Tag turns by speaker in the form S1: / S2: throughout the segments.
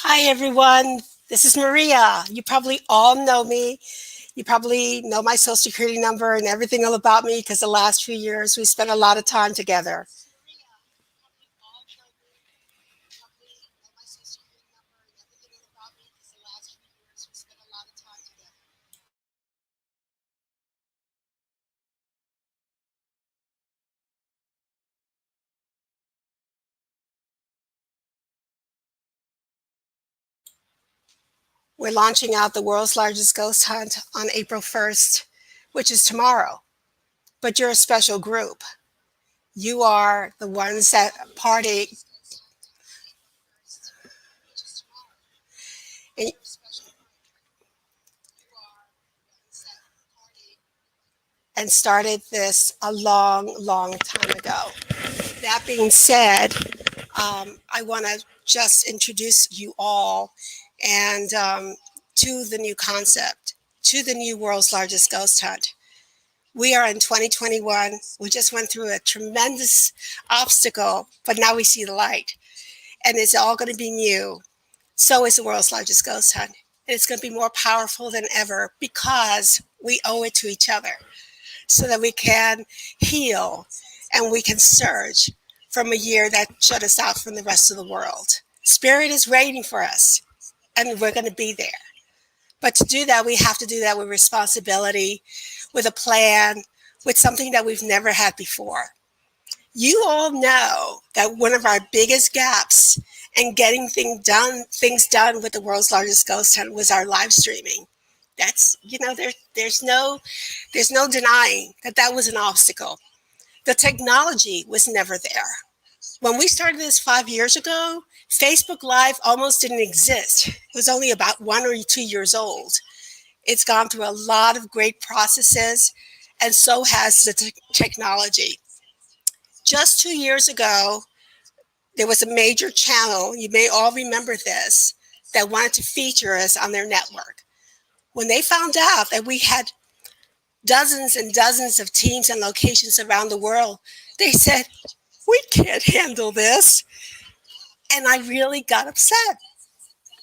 S1: Hi, everyone. This is Maria. You probably all know me. You probably know my social security number and everything all about me because the last few years we spent a lot of time together. We're launching out the world's largest ghost hunt on April 1st, which is tomorrow. But you're a special group. You are the ones that party and, and started this a long, long time ago. That being said, I want to just introduce you all and to the new concept, to the new world's largest ghost hunt. We are in 2021. We just went through a tremendous obstacle, but now we see the light. And it's all going to be new. So is the world's largest ghost hunt. And it's going to be more powerful than ever because we owe it to each other so that we can heal and we can surge from a year that shut us out from the rest of the world. Spirit is waiting for us, and we're going to be there. But to do that, we have to do that with responsibility, with a plan, with something that we've never had before. You all know that one of our biggest gaps in getting things done with the world's largest ghost hunt was our live streaming. That's there's no denying that that was an obstacle. The technology was never there. When we started this 5 years ago, Facebook Live almost didn't exist. It was only about 1 or 2 years old. It's gone through a lot of great processes, and so has the technology. Just 2 years ago, there was a major channel, you may all remember this, that wanted to feature us on their network. When they found out that we had dozens and dozens of teams and locations around the world, they said, we can't handle this. And I really got upset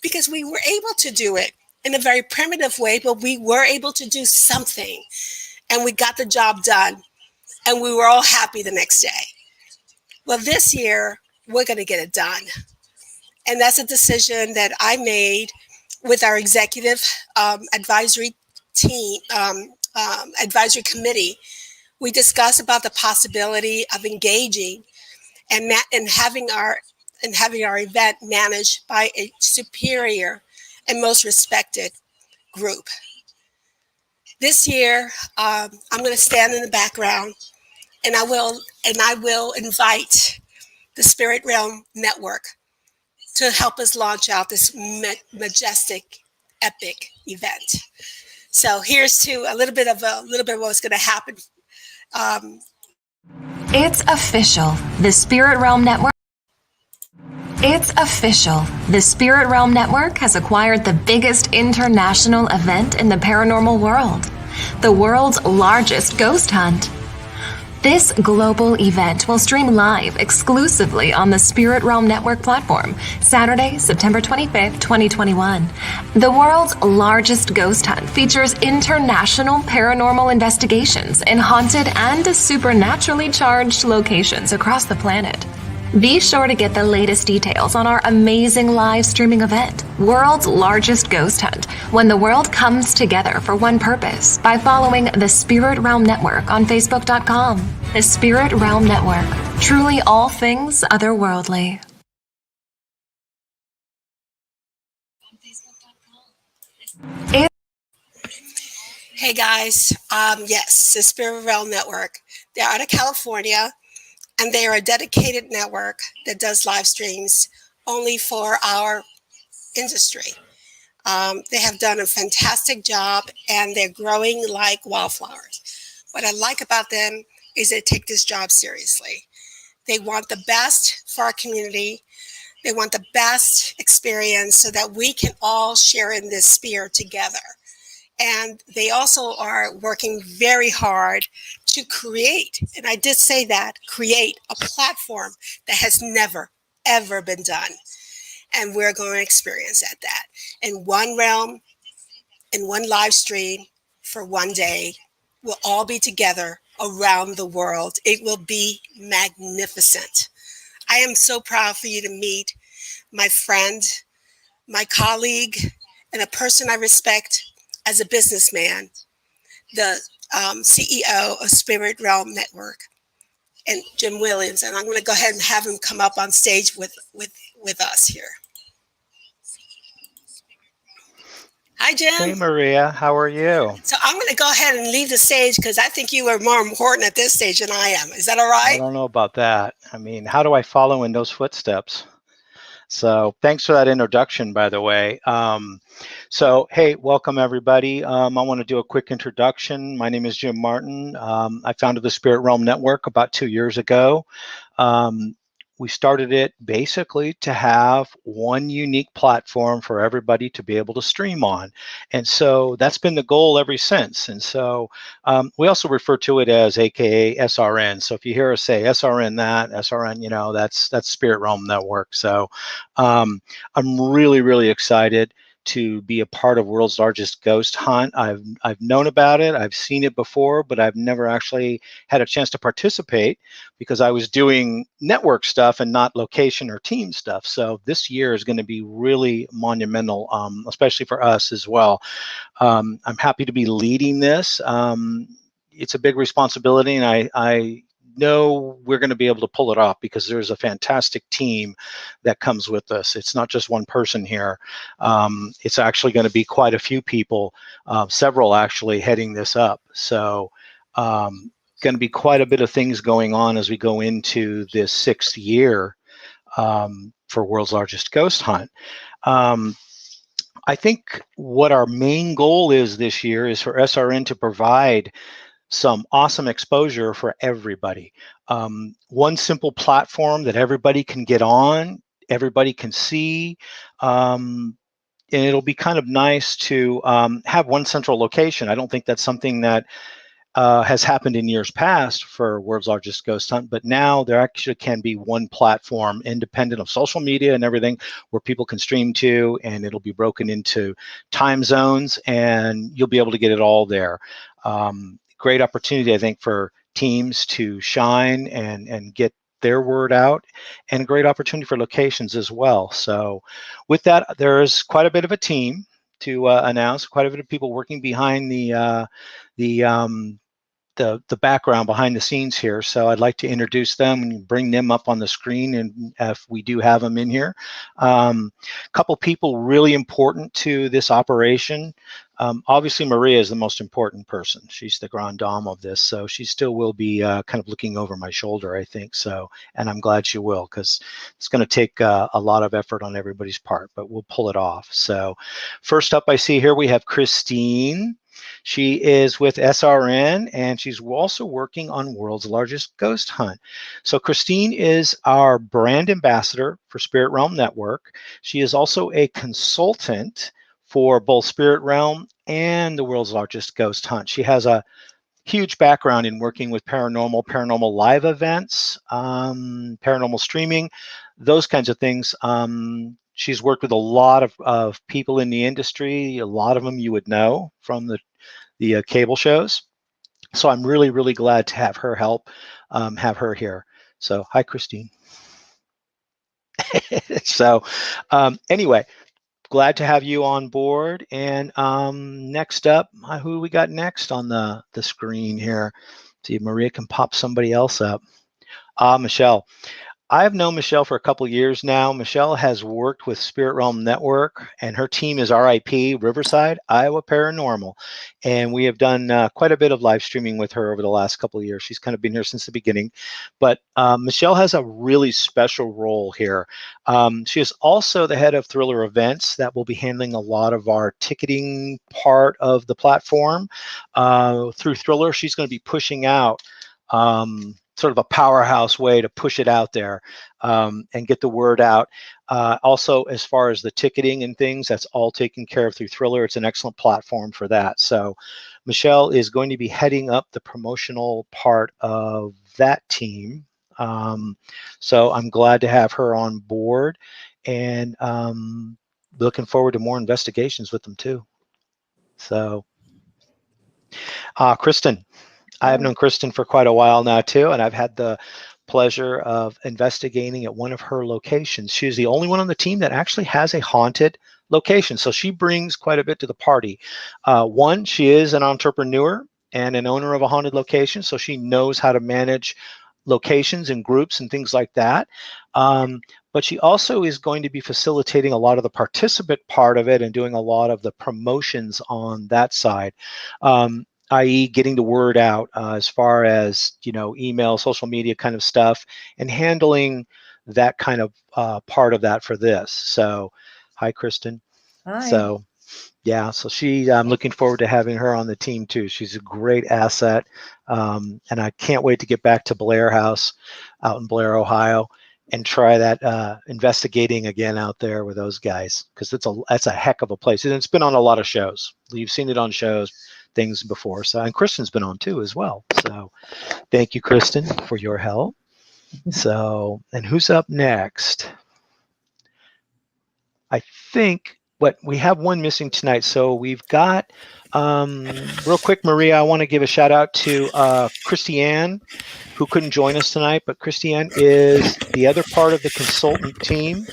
S1: because we were able to do it in a very primitive way, but we were able to do something and we got the job done and we were all happy the next day. Well, this year, we're going to get it done. And that's a decision that I made with our executive advisory team, advisory committee. We discussed about the possibility of engaging and having our event managed by a superior and most respected group. This year, I'm going to stand in the background, and I will invite the Spirit Realm Network to help us launch out this majestic, epic event. So here's to a little bit of what's going to happen.
S2: It's official. The Spirit Realm Network. It's official. The Spirit Realm Network has acquired the biggest international event in the paranormal world, the world's largest ghost hunt. This global event will stream live exclusively on the Spirit Realm Network platform, Saturday, September 25th, 2021. The world's largest ghost hunt features international paranormal investigations in haunted and supernaturally charged locations across the planet. Be sure to get the latest details on our amazing live streaming event, World's Largest Ghost Hunt, when the world comes together for one purpose, by following the Spirit Realm Network on Facebook.com. The Spirit Realm Network, truly all things otherworldly.
S1: Hey guys, yes, the Spirit Realm Network. They're out of California. And they are a dedicated network that does live streams only for our industry. They have done a fantastic job, and they're growing like wildflowers. What I like about them is they take this job seriously. They want the best for our community. They want the best experience so that we can all share in this sphere together. And they also are working very hard to create, and I did say that, create a platform that has never, ever been done. And we're going to experience that in one realm, in one live stream for one day. We'll all be together around the world. It will be magnificent. I am so proud for you to meet my friend, my colleague, and a person I respect as a businessman, the CEO of Spirit Realm Network, and Jim Williams. And I'm going to go ahead and have him come up on stage with us here. Hi, Jim.
S3: Hey, Maria. How are you?
S1: So I'm going to go ahead and leave the stage because I think you are more important at this stage than I am. Is that all right?
S3: I don't know about that. I mean, how do I follow in those footsteps? So thanks for that introduction, by the way. So, hey, welcome everybody. I want to do a quick introduction. My name is Jim Martin. I founded the Spirit Realm Network about 2 years ago. We started it basically to have one unique platform for everybody to be able to stream on. And so that's been the goal ever since. And so we also refer to it as AKA SRN. So if you hear us say SRN that, SRN, you know, that's Spirit Realm Network. So I'm really, really excited to be a part of World's Largest Ghost Hunt. I've known about it, I've seen it before, but I've never actually had a chance to participate because I was doing network stuff and not location or team stuff. So this year is going to be really monumental, especially for us as well. I'm happy to be leading this. It's a big responsibility, and I know we're going to be able to pull it off because there's a fantastic team that comes with us. It's not just one person here. It's actually going to be quite a few people, several actually heading this up. So going to be quite a bit of things going on as we go into this 6th year for World's Largest Ghost Hunt. I think what our main goal is this year is for SRN to provide some awesome exposure for everybody. One simple platform that everybody can get on, everybody can see, and it'll be kind of nice to have one central location. I don't think that's something that has happened in years past for World's Largest Ghost Hunt, but now there actually can be one platform independent of social media and everything where people can stream to, and it'll be broken into time zones and you'll be able to get it all there. Great opportunity, I think, for teams to shine and get their word out, and a great opportunity for locations as well. So with that, there's quite a bit of a team to announce, quite a bit of people working behind the background, behind the scenes here. So I'd like to introduce them and bring them up on the screen, and if we do have them in here. Couple people really important to this operation. Obviously, Maria is the most important person. She's the grand dame of this, so she still will be kind of looking over my shoulder, I think. So, and I'm glad she will, because it's going to take a lot of effort on everybody's part, but we'll pull it off. So, first up, I see here we have Christine. She is with SRN, and she's also working on World's Largest Ghost Hunt. So Christine is our brand ambassador for Spirit Realm Network. She is also a consultant for both Spirit Realm and the World's Largest Ghost Hunt. She has a huge background in working with paranormal live events, paranormal streaming, those kinds of things. She's worked with a lot of people in the industry. A lot of them you would know from the cable shows. So I'm really, really glad to have her help, have her here. So hi, Christine. So anyway, glad to have you on board. And next up, who we got next on the screen here? See if Maria can pop somebody else up. Michelle. I've known Michelle for a couple of years now. Michelle has worked with Spirit Realm Network, and her team is RIP Riverside, Iowa Paranormal. And we have done quite a bit of live streaming with her over the last couple of years. She's kind of been here since the beginning. But Michelle has a really special role here. She is also the head of Thriller Events that will be handling a lot of our ticketing part of the platform. Through Thriller, she's going to be pushing out sort of a powerhouse way to push it out there and get the word out. Also, as far as the ticketing and things, that's all taken care of through Thriller. It's an excellent platform for that. So Michelle is going to be heading up the promotional part of that team. So I'm glad to have her on board, and looking forward to more investigations with them too. So Kristen. I have known Kristen for quite a while now too, and I've had the pleasure of investigating at one of her locations. She's the only one on the team that actually has a haunted location, so she brings quite a bit to the party. One, she is an entrepreneur and an owner of a haunted location, so she knows how to manage locations and groups and things like that. But she also is going to be facilitating a lot of the participant part of it and doing a lot of the promotions on that side. I.e. getting the word out as far as, email, social media kind of stuff, and handling that kind of part of that for this. So, hi, Kristen.
S4: Hi.
S3: So, yeah, so I'm looking forward to having her on the team too. She's a great asset, and I can't wait to get back to Blair House out in Blair, Ohio, and try that investigating again out there with those guys, because that's a heck of a place, and it's been on a lot of shows. You've seen it on shows, things before. So, and Kristen's been on too as well. So, thank you, Kristen, for your help. So, and who's up next? I think we have one missing tonight. So we've got real quick, Maria. I want to give a shout out to Christiane, who couldn't join us tonight, but Christiane is the other part of the consultant team.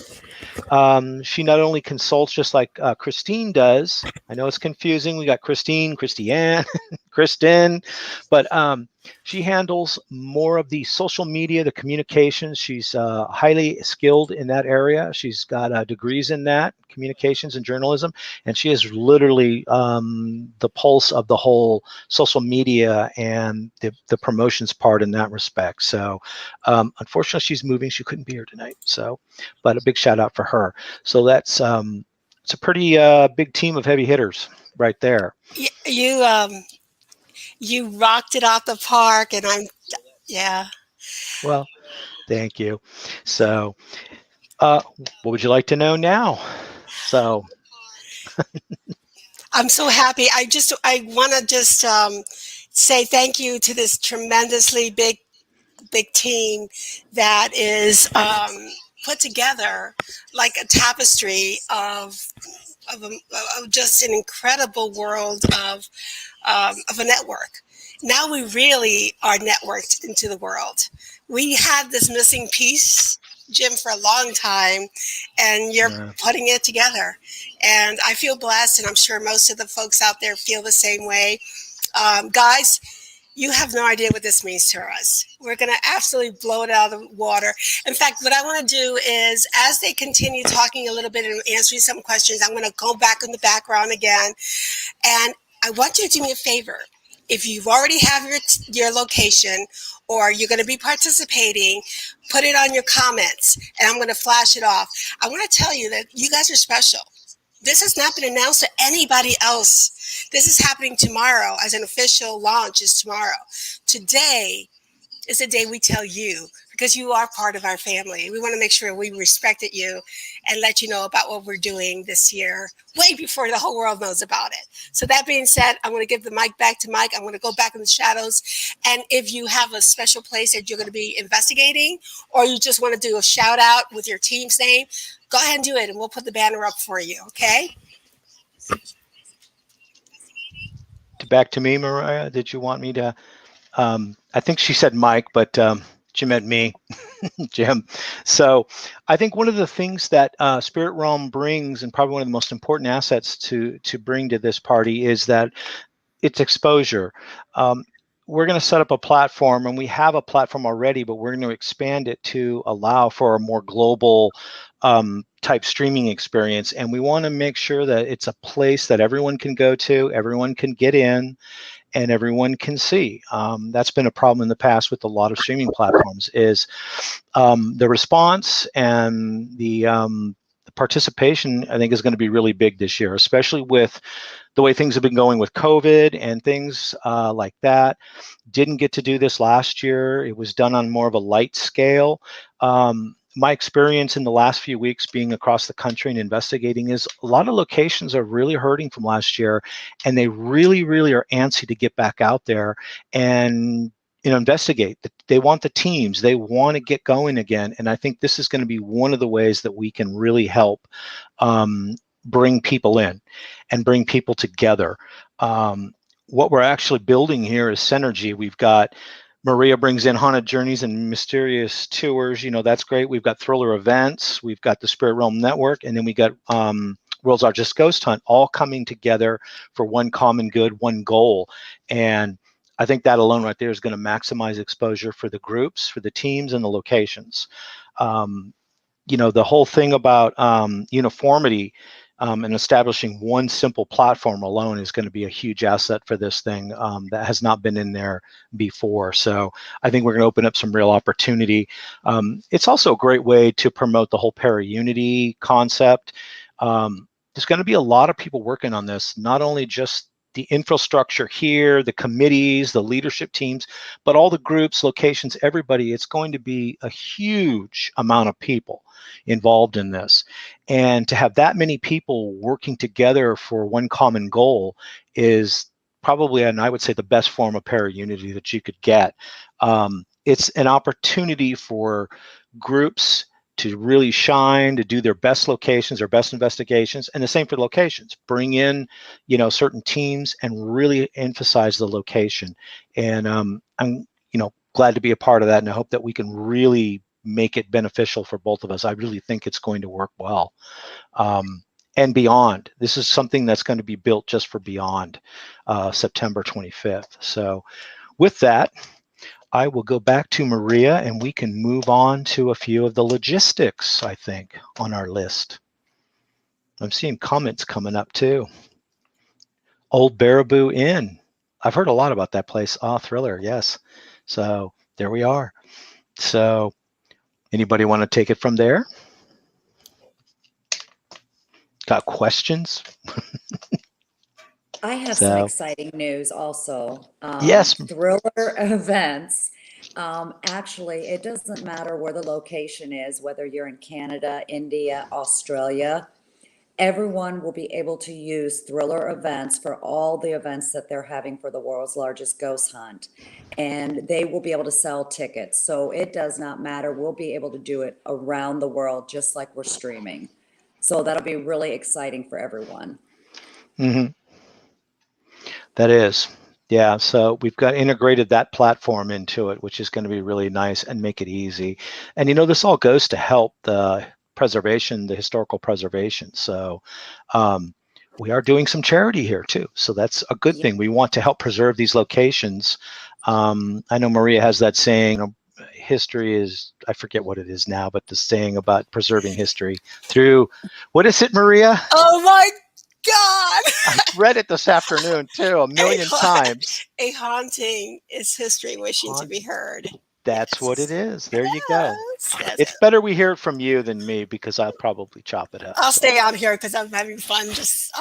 S3: She not only consults just like Christine does. I know it's confusing. We got Christine, Christiane, Kristen, but she handles more of the social media, the communications. She's highly skilled in that area. She's got degrees in that, communications and journalism, and she is literally the pulse of the whole social media and the promotions part in that respect. So unfortunately, she's moving. She couldn't be here tonight. So, but a big shout out for her. So that's it's a pretty big team of heavy hitters right there.
S1: You rocked it out the park, and yeah.
S3: Well, thank you. So, what would you like to know now? So,
S1: I'm so happy. I want to just say thank you to this tremendously big team that is put together like a tapestry of just an incredible world of a network. Now we really are networked into the world. We had this missing piece, Jim, for a long time, and you're putting it together. And I feel blessed, and I'm sure most of the folks out there feel the same way. Guys, You have no idea what this means to us. We're going to absolutely blow it out of the water. In fact, what I want to do is, as they continue talking a little bit and answering some questions, I'm going to go back in the background again. And I want you to do me a favor. If you've already have your location or you're going to be participating, put it on your comments and I'm going to flash it off. I want to tell you that you guys are special. This has not been announced to anybody else. This is happening tomorrow, as an official launch is tomorrow. Today is the day we tell you, because you are part of our family. We want to make sure we respected you and let you know about what we're doing this year, way before the whole world knows about it. So that being said, I'm going to give the mic back to Mike. I'm going to go back in the shadows. And if you have a special place that you're going to be investigating, or you just want to do a shout out with your team's name, go ahead and do it, and we'll put the banner up for you, okay?
S3: Back to me, Mariah. Did you want me to? I think she said Mike, but she meant me, Jim. So I think one of the things that Spirit Realm brings, and probably one of the most important assets to bring to this party, is that it's exposure. We're going to set up a platform, and we have a platform already, but we're going to expand it to allow for a more global type streaming experience. And we want to make sure that it's a place that everyone can go to, everyone can get in, and everyone can see. That's been a problem in the past with a lot of streaming platforms, is the response and the participation, I think, is going to be really big this year, especially with the way things have been going with COVID and things like that. Didn't get to do this last year. It was done on more of a light scale. My experience in the last few weeks being across the country and investigating is a lot of locations are really hurting from last year, and they really, really are antsy to get back out there and investigate. They want the teams. They want to get going again. And I think this is going to be one of the ways that we can really help bring people in and bring people together. What we're actually building here is synergy. We've got Maria brings in haunted journeys and mysterious tours. That's great. We've got thriller events. We've got the Spirit Realm Network, and then we got World's Largest Ghost Hunt, all coming together for one common good, one goal. And I think that alone right there is going to maximize exposure for the groups, for the teams, and the locations. The whole thing about uniformity and establishing one simple platform alone is going to be a huge asset for this thing that has not been in there before. So I think we're going to open up some real opportunity. It's also a great way to promote the whole para-unity concept. There's going to be a lot of people working on this, not only just the infrastructure here, the committees, the leadership teams, but all the groups, locations, everybody. It's going to be a huge amount of people involved in this. And to have that many people working together for one common goal is probably, and I would say, the best form of para-unity that you could get. It's an opportunity for groups to really shine, to do their best locations, their best investigations, and the same for locations. Bring in, certain teams and really emphasize the location. And I'm, glad to be a part of that, and I hope that we can really make it beneficial for both of us. I really think it's going to work well. And beyond, this is something that's going to be built just for beyond September 25th. So with that, I will go back to Maria, and we can move on to a few of the logistics, I think, on our list. I'm seeing comments coming up too. Old Baraboo Inn. I've heard a lot about that place. Thriller, yes. So there we are. So anybody want to take it from there? Got questions?
S4: I have some exciting news also.
S3: Yes.
S4: Thriller events. Actually, it doesn't matter where the location is, whether you're in Canada, India, Australia. Everyone will be able to use Thriller events for all the events that they're having for the world's largest ghost hunt. And they will be able to sell tickets. So it does not matter. We'll be able to do it around the world, just like we're streaming. So that'll be really exciting for everyone.
S3: Mm-hmm. That is. Yeah, so we've got integrated that platform into it, which is going to be really nice and make it easy. And this all goes to help the preservation, the historical preservation. So we are doing some charity here too. So that's a good thing. We want to help preserve these locations. I know Maria has that saying, history is, I forget what it is now, but the saying about preserving history through, what is it, Maria?
S1: Oh my God.
S3: I read it this afternoon too, a million times.
S1: A haunting is history wishing to be heard.
S3: That's what it is. There you go.
S1: Yes.
S3: It's better we hear it from you than me, because I'll probably chop it up.
S1: I'll
S3: So.
S1: stay out here because I'm having fun just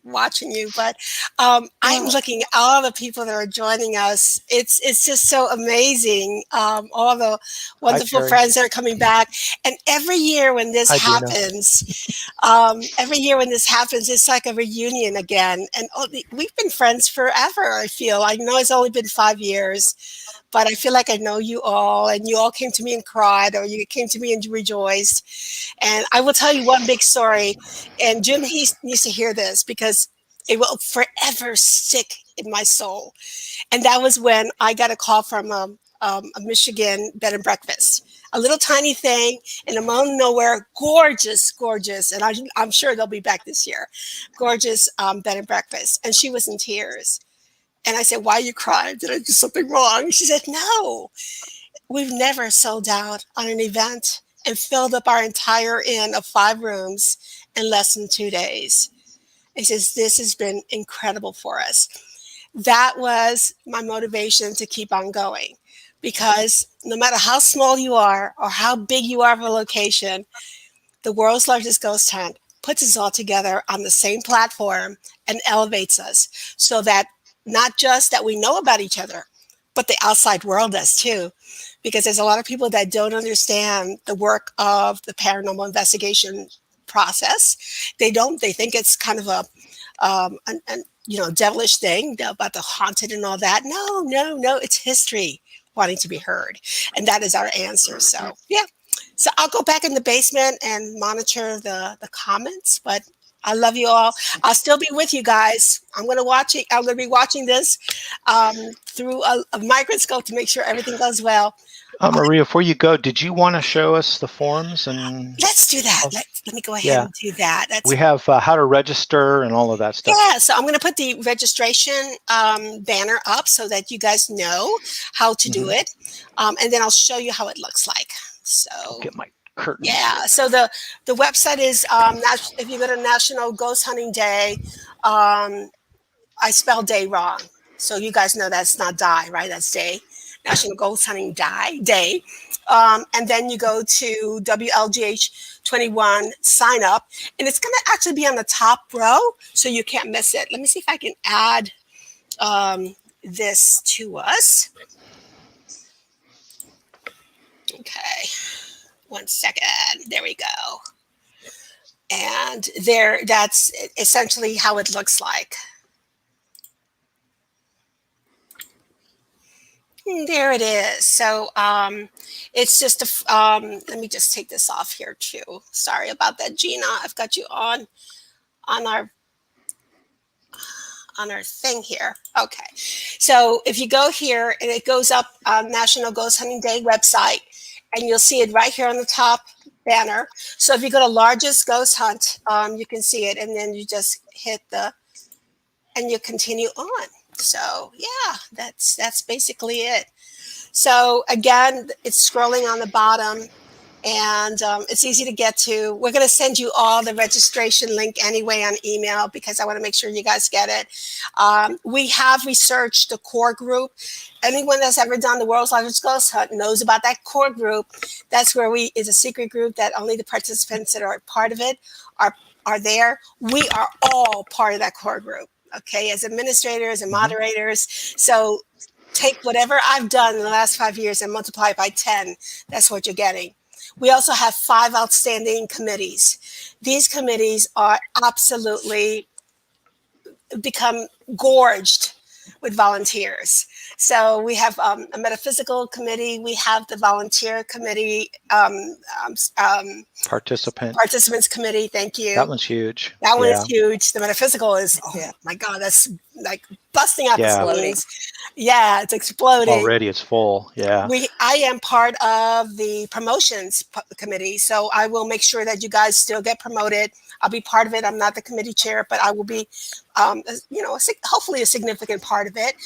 S1: watching you. But I'm looking at all the people that are joining us. It's just so amazing. All the wonderful friends that are coming back. And every year when this happens, it's like a reunion again. And we've been friends forever, I feel. I know it's only been 5 years. But I feel like I know you all, and you all came to me and cried, or you came to me and rejoiced. And I will tell you one big story, and Jim, he needs to hear this because it will forever stick in my soul. And that was when I got a call from a Michigan bed and breakfast, a little tiny thing in the middle of nowhere, gorgeous, and I'm sure they'll be back this year, gorgeous bed and breakfast. And she was in tears. And I said, why are you crying? Did I do something wrong? She said, no, we've never sold out on an event and filled up our entire inn of 5 rooms in less than 2 days. He says, this has been incredible for us. That was my motivation to keep on going, because no matter how small you are or how big you are of a location, the world's largest ghost hunt puts us all together on the same platform and elevates us, so that not just that we know about each other, but the outside world does too. Because there's a lot of people that don't understand the work of the paranormal investigation process. They think it's kind of a devilish thing about the haunted and all that. No, it's history wanting to be heard. And that is our answer. So yeah. So I'll go back in the basement and monitor the comments, but I love you all. I'll still be with you guys. I'm going to be watching this through a microscope to make sure everything goes well.
S3: Maria, before you go, did you want to show us the forms? And
S1: let's do that. Let me go ahead and do that.
S3: We have how to register and all of that stuff.
S1: Yeah, so I'm going to put the registration banner up so that you guys know how to do it. And then I'll show you how it looks like. So
S3: I'll get my curtains.
S1: Yeah, so the website is, if you go to National Ghost Hunting Day, I spelled day wrong. So you guys know that's not die, right? That's day. National Ghost Hunting Day. And then you go to WLGH 21, sign up. And it's going to actually be on the top row, so you can't miss it. Let me see if I can add this to us. Okay. 1 second. There we go. And that's essentially how it looks like. There it is. So it's just let me just take this off here too. Sorry about that, Gina. I've got you on our thing here. Okay. So if you go here, and it goes up on National Ghost Hunting Day website, and you'll see it right here on the top banner. So if you go to largest ghost hunt, you can see it, and then you just hit and you continue on. So yeah, that's basically it. So again, it's scrolling on the bottom, and it's easy to get to. We're going to send you all the registration link anyway on email, because I want to make sure you guys get it. We have researched the core group. Anyone that's ever done the world's largest ghost hunt knows about that core group. That's where it's a secret group that only the participants that are part of it are there. We are all part of that core group, okay, as administrators and moderators. So take whatever I've done in the last 5 years and multiply it by 10. That's what you're getting. We also have 5 outstanding committees. These committees are absolutely become gorged with volunteers. So we have a metaphysical committee. We have the volunteer committee,
S3: Participant.
S1: participants committee. Thank
S3: That
S1: you.
S3: one's huge.
S1: That one is
S3: Yeah.
S1: huge. The metaphysical is, oh
S4: Yeah.
S1: my God, that's like busting out the
S3: Yeah.
S4: Exploding.
S1: seams. Yeah, it's exploding.
S3: Already it's full. Yeah.
S1: I am part of the promotions committee, so I will make sure that you guys still get promoted. I'll be part of it. I'm not the committee chair, but I will be, hopefully a significant part of it.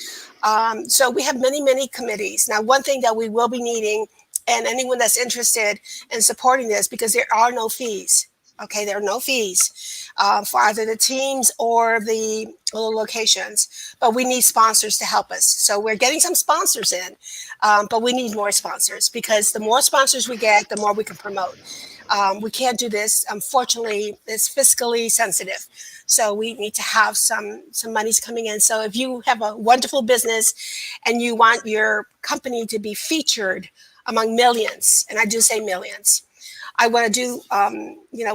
S1: So we have many, many committees. Now, one thing that we will be needing, and anyone that's interested in supporting this, because there are no fees. Okay, there are no fees for either the teams or the locations, but we need sponsors to help us. So we're getting some sponsors in, but we need more sponsors, because the more sponsors we get, the more we can promote. We can't do this. Unfortunately, it's fiscally sensitive. So we need to have some monies coming in. So if you have a wonderful business and you want your company to be featured among millions, and I do say millions, I want to do,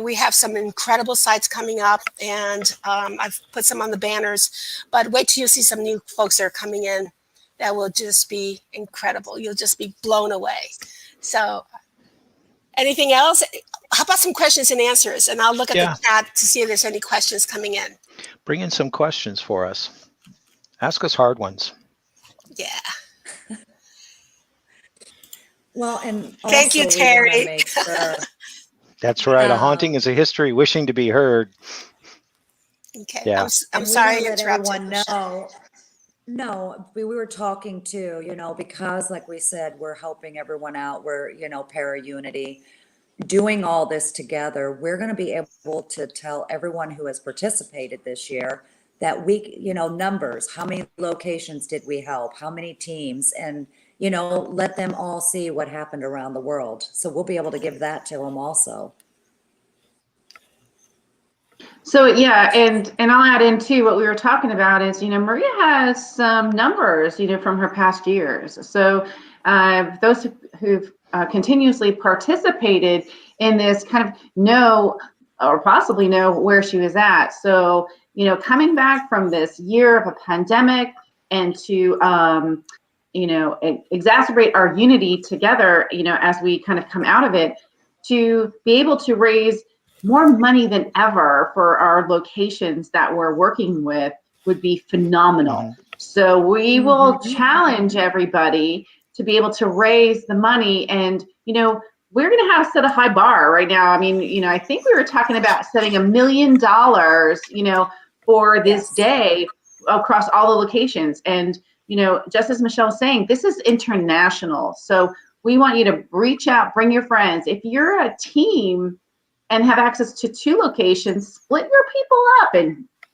S1: we have some incredible sites coming up, and I've put some on the banners, but wait till you see some new folks that are coming in that will just be incredible. You'll just be blown away. So anything else? How about some questions and answers? And I'll look at the chat to see if there's any questions coming in.
S3: Bring in some questions for us. Ask us hard ones.
S1: Yeah.
S4: Well, and also
S1: thank you,
S4: we
S1: Terry.
S4: want to make sure.
S3: That's right. A haunting is a history wishing to be heard.
S1: Okay.
S3: Yeah.
S1: I'm sorry I
S4: let
S1: interrupted.
S4: everyone know. No, we were talking too, because like we said, we're helping everyone out. We're, para unity, doing all this together. We're going to be able to tell everyone who has participated this year that we, numbers, how many locations did we help? How many teams? And, let them all see what happened around the world. So we'll be able to give that to them also.
S5: So yeah, and I'll add in too, what we were talking about is, Maria has some numbers, from her past years. So those who've continuously participated in this kind of know, or possibly know, where she was at. So, coming back from this year of a pandemic and to, exacerbate our unity together, as we kind of come out of it, to be able to raise more money than ever for our locations that we're working with would be phenomenal. Mm-hmm. So we will challenge everybody to be able to raise the money, and we're going to have set a high bar right now. I mean, I think we were talking about setting $1 million, for this day across all the locations. And just as Michelle was saying, this is international. So we want you to reach out, bring your friends. If you're a team and have access to 2 locations, split your people up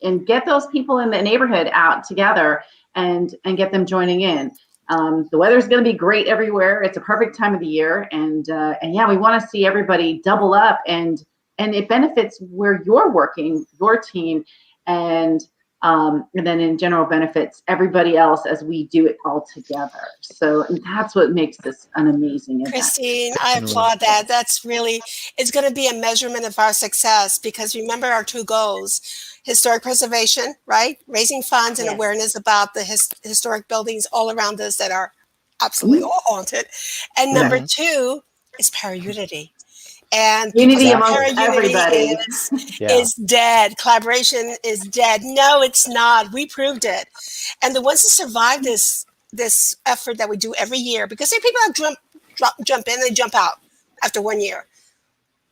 S5: and get those people in the neighborhood out together and get them joining in. The weather's going to be great everywhere. It's a perfect time of the year, and yeah, we want to see everybody double up, and it benefits where you're working, your team, and then in general benefits everybody else as we do it all together. So that's what makes this an amazing event.
S1: Christine, I applaud that. That's really, it's going to be a measurement of our success, because remember our 2 goals: historic preservation, right? Raising funds and awareness about the historic buildings all around us that are absolutely all haunted. And number 2 is para-unity. And
S5: unity amongst everybody
S1: is dead. Collaboration is dead. No, it's not. We proved it. And the ones that survive this effort that we do every year, because there are people that jump in, they jump out after 1 year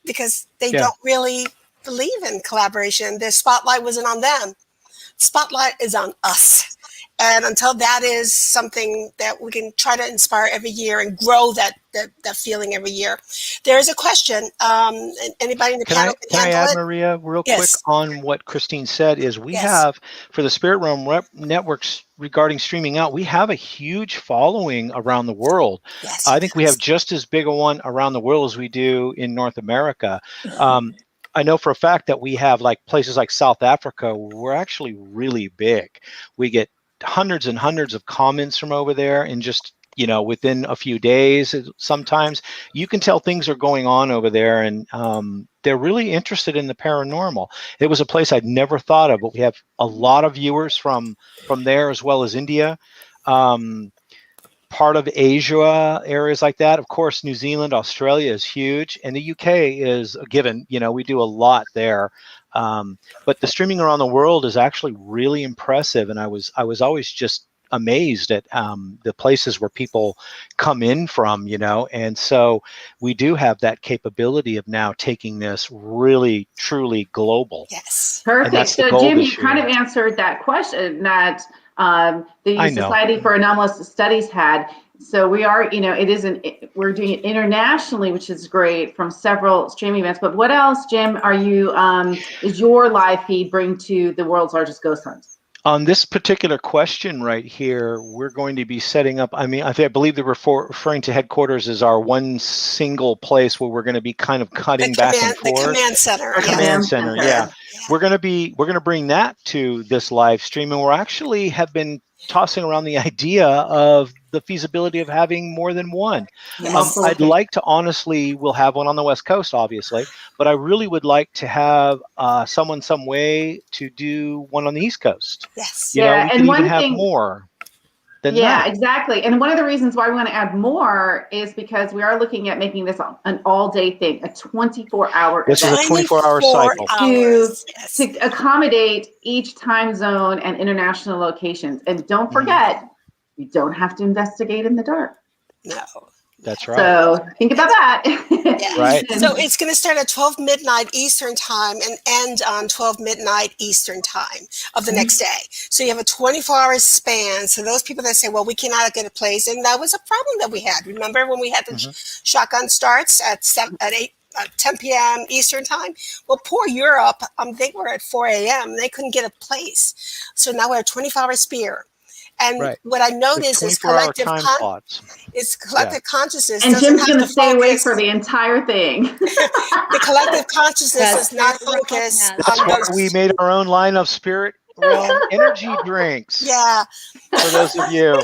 S1: because they don't really believe in collaboration. Their spotlight wasn't on them. Spotlight is on us. And until that is something that we can try to inspire every year and grow that feeling every year. There is a question. Anybody in the panel can
S3: I add,
S1: it?
S3: Maria, real quick on what Christine said is we have, for the Spirit Realm networks regarding streaming out, we have a huge following around the world.
S1: Yes,
S3: I think we have just as big a one around the world as we do in North America. I know for a fact that we have places like South Africa, we're actually really big. We get hundreds and hundreds of comments from over there in just within a few days. Sometimes you can tell things are going on over there, and they're really interested in the paranormal. It was a place I'd never thought of, but we have a lot of viewers from there, as well as India. Part of Asia, areas like that. Of course, New Zealand, Australia is huge, and the UK is a given. You know, we do a lot there. But the streaming around the world is actually really impressive, and I was always just amazed at the places where people come in from, you know. And so we do have that capability of now taking this really, truly global.
S1: Yes.
S5: Perfect. So Jim, you kind of answered that question that the Society for Anomalous Studies had. So we are, you know, we're doing it internationally, which is great, from several streaming events. But what else, Jim, are you, is your live feed bring to the world's largest ghost hunt?
S3: On this particular question right here, we're going to be setting up, I mean, I believe they're referring to headquarters as our one single place where we're going to be kind of cutting back and forth.
S1: The command center.
S3: Our command center, yeah. We're going to bring that to this live stream, and we're actually have been tossing around the idea of the feasibility of having more than one. I'd like to, honestly, we'll have one on the West Coast, obviously, but I really would like to have someone some way to do one on the East Coast.
S1: Yes.
S3: You know, we can even have more than that.
S5: Yeah, exactly. And one of the reasons why we want to add more is because we are looking at making this an all-day thing, a 24-hour
S3: This is a 24-hour cycle.
S5: To accommodate each time zone and international locations. And don't forget, you don't have to investigate in the dark.
S1: No.
S3: That's right.
S5: So think about that.
S1: Yeah.
S3: Right.
S1: So it's going to start at 12 midnight Eastern time and end on 12 midnight Eastern time of the next day. So you have a 24-hour span. So those people that say, well, we cannot get a place, and that was a problem that we had. Remember when we had the shotgun starts at 10 p.m. Eastern time? Well, poor Europe, they were at 4 a.m. They couldn't get a place. So now we're a 24-hour spear. And what I noticed is collective consciousness.
S5: And Jim's going to stay away for the entire thing.
S1: The collective consciousness is not focused.
S3: That's why we made our own line of spirit realm energy drinks.
S1: Yeah.
S3: For those of you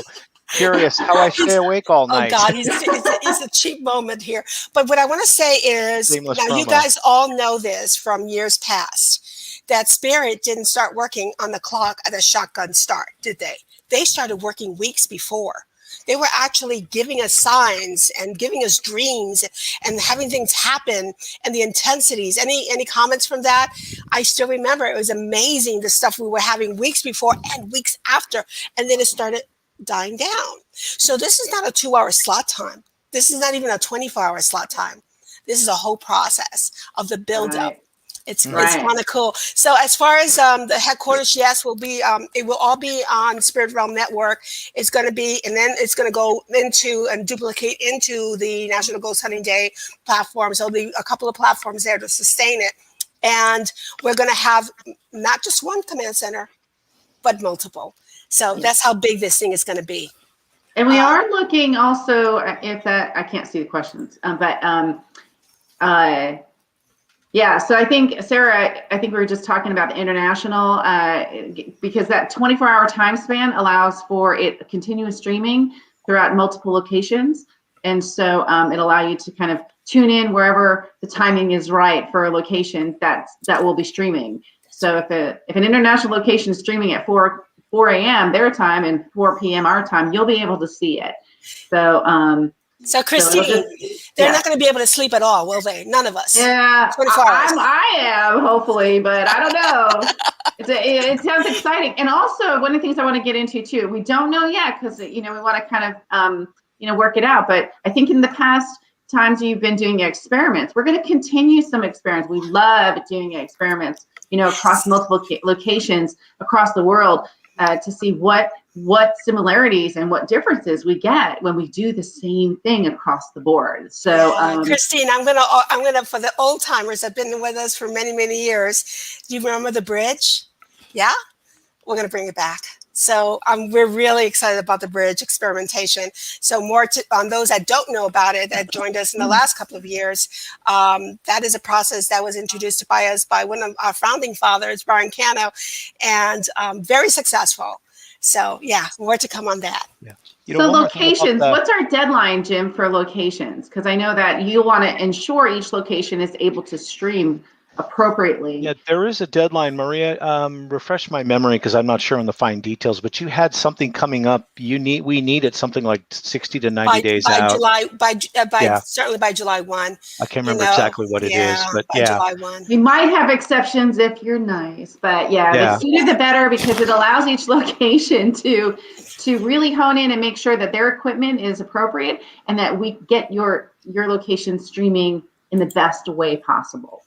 S3: curious how I stay awake all night.
S1: Oh God, it's a cheap moment here. But what I want to say is, you guys all know this from years past, that spirit didn't start working on the clock at a shotgun start, did they? They started working weeks before. They were actually giving us signs and giving us dreams and having things happen, and the intensities. Any comments from that? I still remember it was amazing, the stuff we were having weeks before and weeks after, and then it started dying down. So this is not a 2-hour slot time. This is not even a 24-hour slot time. This is a whole process of the buildup. It's kind of cool. So as far as the headquarters, yes, will be it will all be on Spirit Realm Network. It's going to be, and then it's going to go into and duplicate into the National Ghost Hunting Day platform. So there'll be a couple of platforms there to sustain it. And we're going to have not just one command center, but multiple. So that's how big this thing is going to be.
S5: And we are looking also, if that, I can't see the questions, yeah, so I think, Sarah, I think we were just talking about the international, because that 24-hour time span allows for continuous streaming throughout multiple locations. And so it'll allow you to kind of tune in wherever the timing is right for a location that will be streaming. So if an international location is streaming at 4 a.m. their time and 4 p.m. our time, you'll be able to see it.
S1: So Christine, they're not going to be able to sleep at all, will they? None of us.
S5: Yeah, I am, hopefully, but I don't know. It sounds exciting. And also, one of the things I want to get into too, we don't know yet because we want to kind of work it out. But I think in the past times you've been doing experiments, we're going to continue some experiments. We love doing experiments, across multiple locations across the world to see what similarities and what differences we get when we do the same thing across the board. So
S1: Christine, I'm gonna for the old timers that have been with us for many, many years, do you remember the bridge? Yeah, we're gonna bring it back. So we're really excited about the bridge experimentation. So more on those that don't know about it, that joined us in the last couple of years, that is a process that was introduced by one of our founding fathers, Brian Cano, and very successful. So yeah, more to come on that.
S3: Yeah.
S5: So locations, what's our deadline, Jim, for locations? Because I know that you want to ensure each location is able to stream appropriately.
S3: Yeah, there is a deadline, Maria. Refresh my memory because I'm not sure on the fine details, but you had something coming up. We need it something like 60 to 90 days
S1: by
S3: out.
S1: July,
S3: Yeah.
S1: certainly by July 1.
S3: I can't remember exactly what it is, but
S1: by
S3: yeah.
S1: July 1.
S5: We might have exceptions if you're nice, but
S3: Yeah.
S5: the sooner the better, because it allows each location to really hone in and make sure that their equipment is appropriate and that we get your location streaming in the best way possible.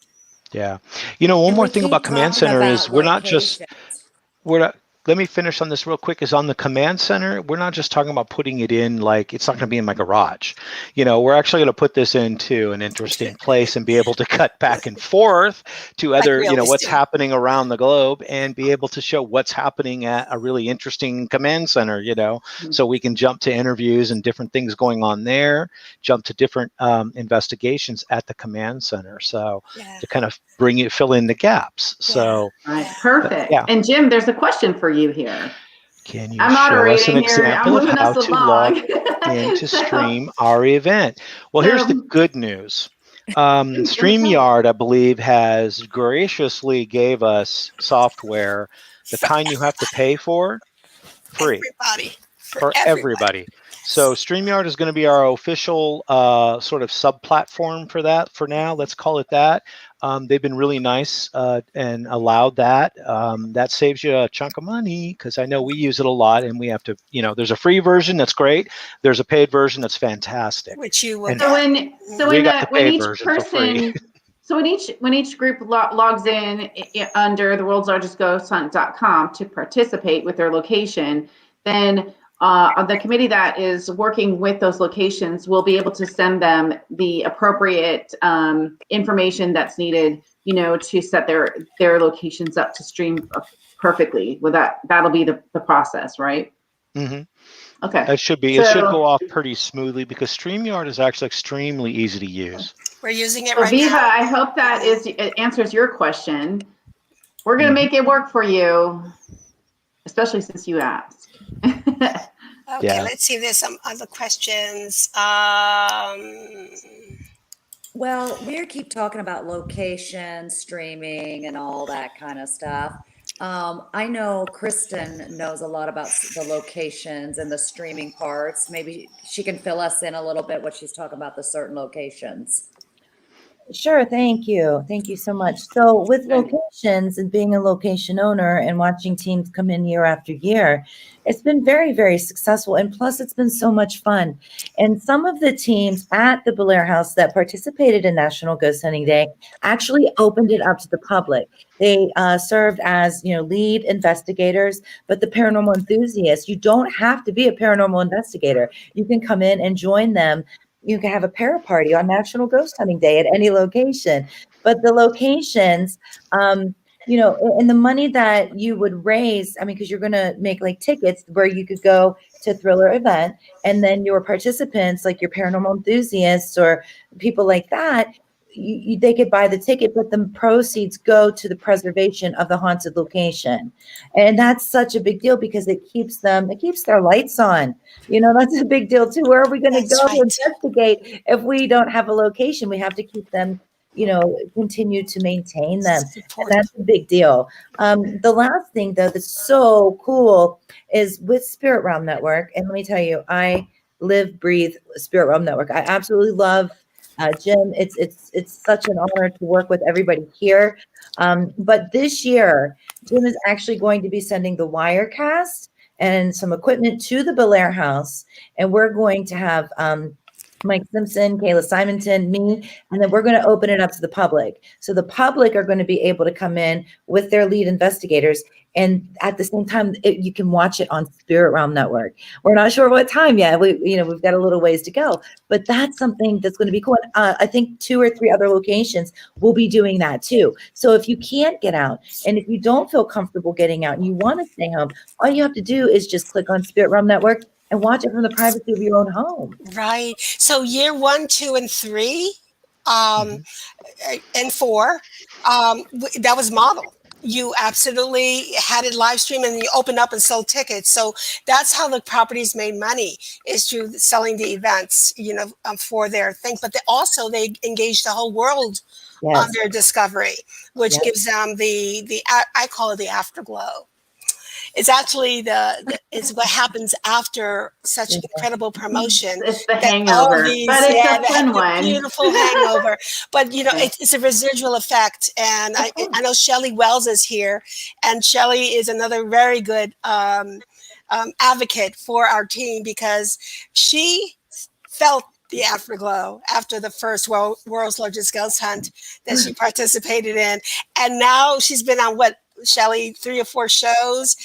S3: Yeah. You know, one
S4: And
S3: more
S4: we
S3: thing
S4: keep
S3: about Command
S4: talking
S3: Center is
S4: about
S3: we're not just
S4: locations.
S3: we're not let me finish on this real quick. Is on the Command Center, we're not just talking about putting it in like it's not going to be in my garage. You know, we're actually going to put this into an interesting place and be able to cut back and forth to other,
S1: Like
S3: you know, what's
S1: realistic.
S3: happening around the globe and be able to show what's happening at a really interesting command center, you know, so we can jump to interviews and different things going on there, jump to different investigations at the command center. So
S1: Yeah.
S3: to kind of fill in the gaps. So
S5: All right, perfect.
S3: yeah.
S5: And Jim, there's a question for you here.
S3: Can you
S5: I'm
S3: show us an
S5: moderating here. I'm
S3: example of
S5: moving
S3: how
S5: us
S3: to log
S5: along.
S3: in to
S5: So-
S3: stream our event? Well, here's the
S5: so-
S3: good news.
S5: tell us.
S3: StreamYard, I believe, has graciously gave us software, the kind you have to pay for, free for everybody. So StreamYard is going to be our official sort of sub-platform for that for now. Let's call it that. They've been really nice and allowed that. That saves you a chunk of money because I know we use it a lot and we have to, you know, there's a free version that's great. There's a paid version that's fantastic.
S1: Which you will
S3: And
S1: get.
S5: when each person, so when each group logs in under the world's largest ghost hunt.com to participate with their location, then the committee that is working with those locations will be able to send them the appropriate information that's needed, you know, to set their locations up to stream perfectly. With that'll be the process, right?
S3: Mm-hmm.
S5: Okay.
S3: It should be. It should go off pretty smoothly because StreamYard is actually extremely easy to use.
S1: We're using it
S5: so
S1: right
S5: Viva,
S1: now.
S5: I hope that it answers your question. We're going to make it work for you, especially since you asked.
S1: Okay, let's see if there's some other questions.
S4: Well, we keep talking about location, streaming, and all that kind of stuff. I know Kristen knows a lot about the locations and the streaming parts. Maybe she can fill us in a little bit what she's talking about the certain locations.
S6: Sure, thank you. Thank you so much. So with locations and being a location owner and watching teams come in year after year, it's been very, very successful. And plus it's been so much fun. And some of the teams at the Belair House that participated in National Ghost Hunting Day actually opened it up to the public. They served as, you know, lead investigators, but the paranormal enthusiasts, you don't have to be a paranormal investigator. You can come in and join them. You can have a para party on National Ghost Hunting Day at any location. But the locations, you know, and the money that you would raise, I mean, because you're going to make like tickets where you could go to Thriller event, and then your participants, like your paranormal enthusiasts or people like that, they could buy the ticket, but the proceeds go to the preservation of the haunted location. And that's such a big deal because it keeps their lights on. You know, that's a big deal too. Where are we going to go to investigate if we don't have a location? We have to keep them, you know, continue to maintain them. And that's a big deal. The last thing though, that's so cool is with Spirit Realm Network. And let me tell you, I live, breathe Spirit Realm Network. I absolutely love Jim. It's such an honor to work with everybody here. But this year, Jim is actually going to be sending the Wirecast and some equipment to the Belair House. And we're going to have Mike Simpson, Kayla Simonton, me, and then we're going to open it up to the public. So the public are going to be able to come in with their lead investigators. And at the same time, you can watch it on Spirit Realm Network. We're not sure what time yet. We've got a little ways to go, but that's something that's going to be cool. I think 2 or 3 other locations will be doing that too. So if you can't get out and if you don't feel comfortable getting out and you want to stay home, all you have to do is just click on Spirit Realm Network and watch it from the privacy of your own home.
S1: Right. So year 1, 2, and 3, and 4, that was model. you absolutely had it live stream and you opened up and sold tickets. So that's how the properties made money, is through selling the events, for their thing. But they engaged the whole world on
S6: Yes.
S1: their discovery, which
S6: Yep.
S1: gives them I call it the afterglow. It's actually is what happens after such incredible promotion.
S5: It's the
S1: That all
S5: hangover,
S1: these,
S5: but it's
S1: yeah,
S5: a
S1: they have
S5: fun
S1: the
S5: one.
S1: beautiful hangover. But it's a residual effect, and I know Shelley Wells is here, and Shelley is another very good advocate for our team, because she felt the afterglow after the first world's largest ghost hunt that she participated in. And now she's been on Shelley, 3 or 4 shows,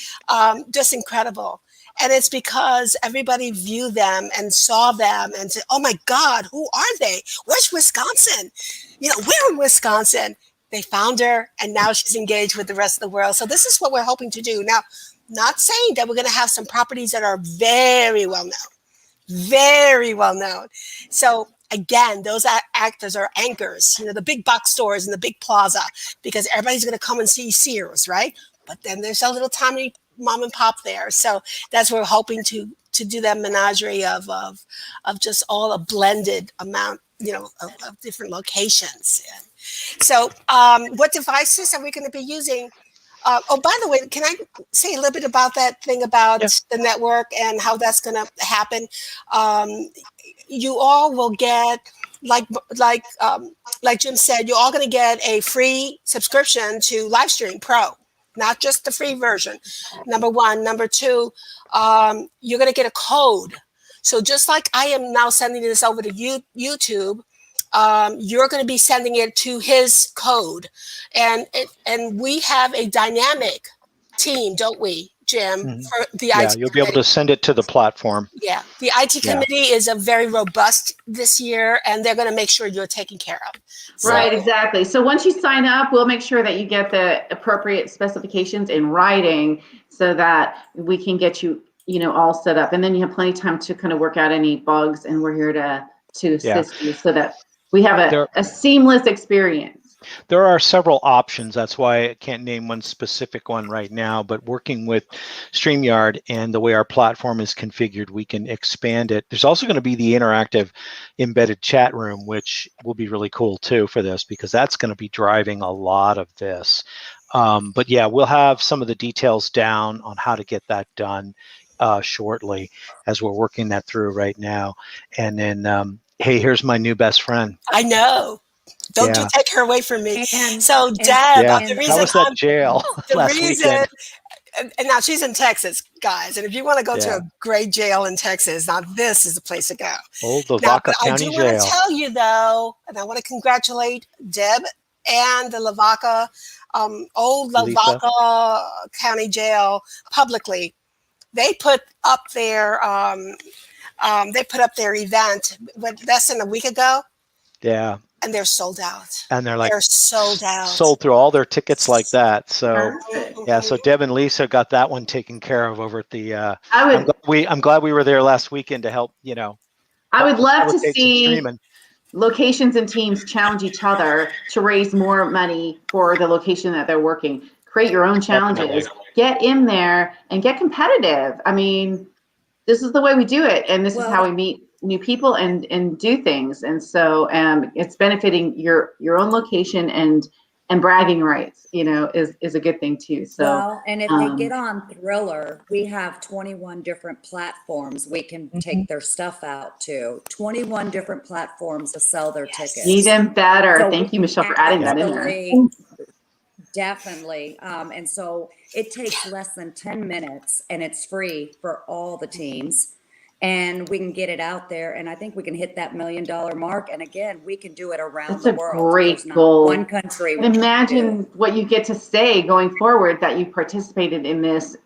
S1: just incredible. And it's because everybody viewed them and saw them and said, oh my God, who are they? Where's Wisconsin? We're in Wisconsin. They found her, and now she's engaged with the rest of the world. So this is what we're hoping to do. Now, not saying that we're going to have some properties that are very well known. Very well known. So again, those actors are anchors, the big box stores and the big plaza, because everybody's going to come and see Sears, right? But then there's a little tiny mom and pop there. So that's what we're hoping to do, that menagerie of just all a blended amount, of different locations. So what devices are we going to be using? By the way, can I say a little bit about that thing about the network and how that's going to happen? You all will get, like Jim said, you're all going to get a free subscription to Livestream Pro, not just the free version. Number one. Number two, you're going to get a code. So just like I am now sending this over to YouTube, you're going to be sending it to his code, and we have a dynamic team, don't we, Jim?
S3: Mhm.
S1: For the
S3: Yeah,
S1: IT
S3: you'll be able to send it to the platform.
S1: Yeah, the IT committee is a very robust this year, and they're going to make sure you're taken care of. So,
S5: Right, exactly. So once you sign up, we'll make sure that you get the appropriate specifications in writing so that we can get you, all set up. And then you have plenty of time to kind of work out any bugs, and we're here to assist you so that we have a seamless experience.
S3: There are several options. That's why I can't name one specific one right now, but working with StreamYard and the way our platform is configured, we can expand it. There's also going to be the interactive embedded chat room, which will be really cool too for this, because that's going to be driving a lot of this. But yeah, we'll have some of the details down on how to get that done shortly, as we're working that through right now. And then, hey, here's my new best friend.
S1: I know. Don't you take her away from me. So Deb, the reason
S3: that was that jail last weekend.
S1: And now she's in Texas, guys. And if you want to go to a great jail in Texas, now this is the place to go.
S3: Old Lavaca County Jail.
S1: I do want to tell you though, and I want to congratulate Deb and the Lavaca, old Lavaca County Jail publicly. They put up their event less than a week ago.
S3: Yeah.
S1: And they're sold out.
S3: And they're
S1: sold out.
S3: Sold through all their tickets like that. So yeah, so Deb and Lisa got that one taken care of over at the I'm glad we were there last weekend to help,
S5: I would love to see locations and teams challenge each other to raise more money for the location that they're working. Create your own challenges. Definitely. Get in there and get competitive. I mean, this is the way we do it, and this is how we meet new people and do things. And so it's benefiting your own location and bragging rights, is a good thing too. So
S4: and if they get on Thriller, we have 21 different platforms we can take their stuff out to. 21 different platforms to sell their tickets.
S5: Even better. So thank you, Michelle, for adding that in there.
S4: Definitely. And so it takes less than 10 minutes, and it's free for all the teams. And we can get it out there, and I think we can hit that $1 million mark. And again, we can do it around the world.
S5: That's a great goal.
S4: One country.
S5: And imagine what you get to say going forward, that you participated in this,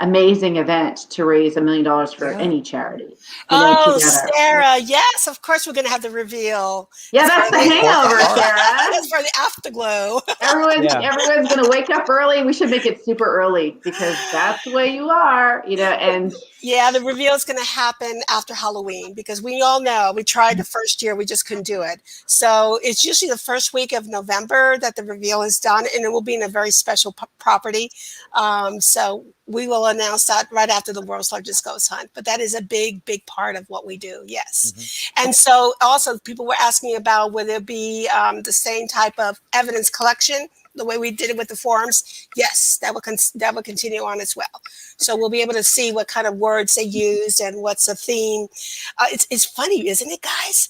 S5: amazing event to raise $1 million for any charity.
S1: Sarah, yes, of course we're going to have the reveal.
S5: Yeah, that's the hangover, Sarah.
S1: That's for the afterglow.
S5: Everyone's going to wake up early. We should make it super early, because that's the way you are, and
S1: yeah, the reveal is going to happen after Halloween because we all know we tried the first year, we just couldn't do it. So it's usually the first week of November that the reveal is done, and it will be in a very special property. So we will announce that right after the World's Largest Ghost Hunt. But that is a big, big part of what we do. Yes.
S3: Mm-hmm.
S1: And so also people were asking about will there be the same type of evidence collection the way we did it with the forums? Yes, that will continue on as well. So we'll be able to see what kind of words they used and what's a theme. It's funny, isn't it, guys?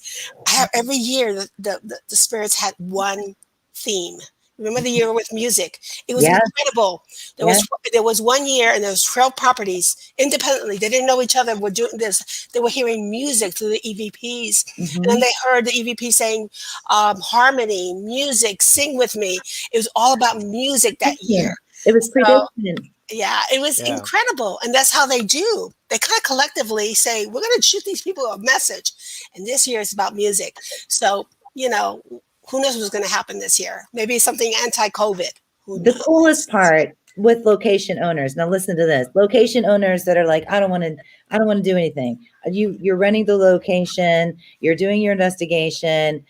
S1: Every year the spirits had one theme. Remember the year with music? It was incredible. There was 1 year and there was 12 properties independently. They didn't know each other were doing this. They were hearing music through the EVPs. And then they heard the EVP saying harmony, music, sing with me. It was all about music that year.
S6: It was prediction.
S1: Yeah, it was incredible. And that's how they do. They kind of collectively say, we're going to shoot these people a message. And this year it's about music. So, you know, who knows what's going to happen this year? Maybe something anti-COVID.
S6: The coolest part with location owners. Now listen to this. Location owners that are like, I don't want to do anything. You're running the location, you're doing your investigation.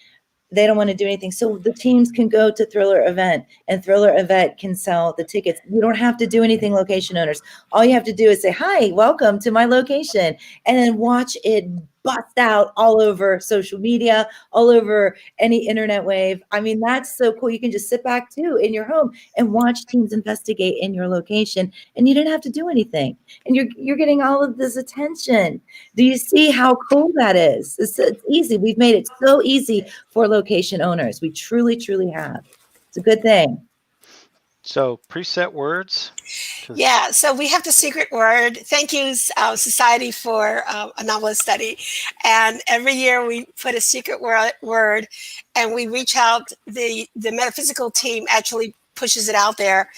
S6: They don't want to do anything. So the teams can go to Thriller Event and Thriller Event can sell the tickets. You don't have to do anything, location owners. All you have to do is say, hi, welcome to my location, and then watch it bust out all over social media, all over any internet wave. I mean, that's so cool. You can just sit back too in your home and watch teams investigate in your location, and you didn't have to do anything. And you're getting all of this attention. Do you see how cool that is? It's easy. We've made it so easy for location owners. We truly, truly have. It's a good thing.
S3: So preset words.
S1: Yeah, so we have the secret word. Thank you, Society for Anomalous Study. And every year we put a secret word and we reach out. The metaphysical team actually pushes it out there.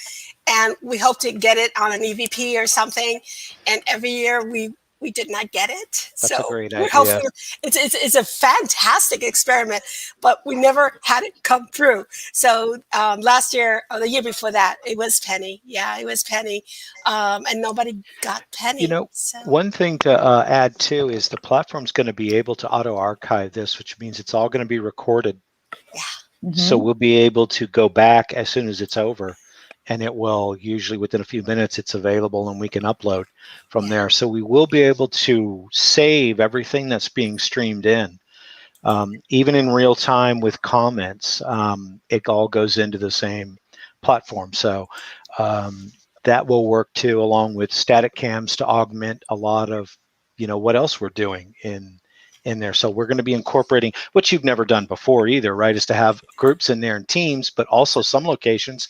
S1: And we hope to get it on an EVP or something. And every year we did not get it.
S3: That's a great idea.
S1: It's a fantastic experiment, but we never had it come through. So last year or the year before that, it was Penny. Yeah, it was Penny. And nobody got Penny.
S3: You know, one thing to add too is the platform's going to be able to auto archive this, which means it's all going to be recorded.
S1: Yeah.
S6: Mm-hmm.
S3: So we'll be able to go back as soon as it's over. And it will usually within a few minutes, it's available and we can upload from there. So we will be able to save everything that's being streamed in, even in real time with comments. It all goes into the same platform. So that will work too, along with static cams to augment a lot of, you know, what else we're doing in there. So we're going to be incorporating what you've never done before either, right? Is to have groups in there and teams, but also some locations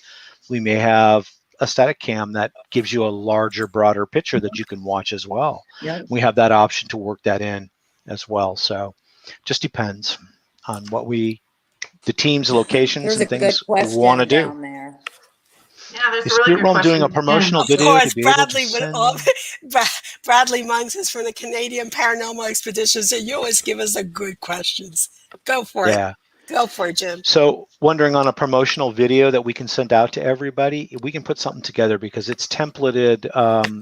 S3: we may have a static cam that gives you a larger, broader picture that you can watch as well.
S6: Yep.
S3: We have that option to work that in as well. So just depends on what the teams, locations, and things want to do.
S4: Down there.
S5: Yeah, there's
S3: Is
S5: a really good
S3: Realm
S5: question.
S3: doing a promotional
S1: Of
S3: video
S1: course,
S3: to be able
S1: Bradley,
S3: to send?
S1: Bradley Monks is from the Canadian Paranormal Expedition, so you always give us the good questions. Go for it. Go for it, Jim.
S3: So wondering on a promotional video that we can send out to everybody, we can put something together because it's templated,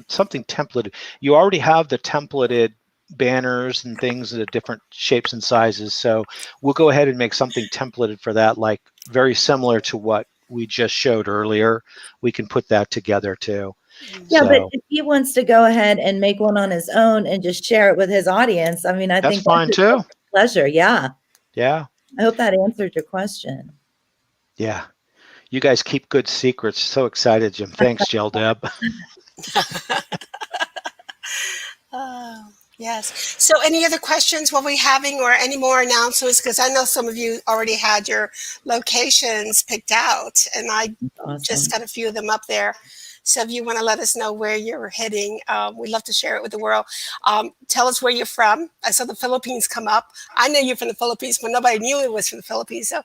S3: something templated. You already have the templated banners and things of different shapes and sizes. So we'll go ahead and make something templated for that, like very similar to what we just showed earlier. We can put that together too.
S6: Yeah, but if he wants to go ahead and make one on his own and just share it with his audience, I mean, I think
S3: that's fine too.
S6: Pleasure. Yeah.
S3: Yeah.
S6: I hope that answered your question.
S3: Yeah. You guys keep good secrets. So excited, Jim. Thanks, Jill Deb.
S1: Yes. So any other questions while we're having or any more announcements? Because I know some of you already had your locations picked out and I just got a few of them up there. So if you want to let us know where you're heading, we'd love to share it with the world. Tell us where you're from. I saw the Philippines come up. I know you're from the Philippines, but nobody knew it was from the Philippines. So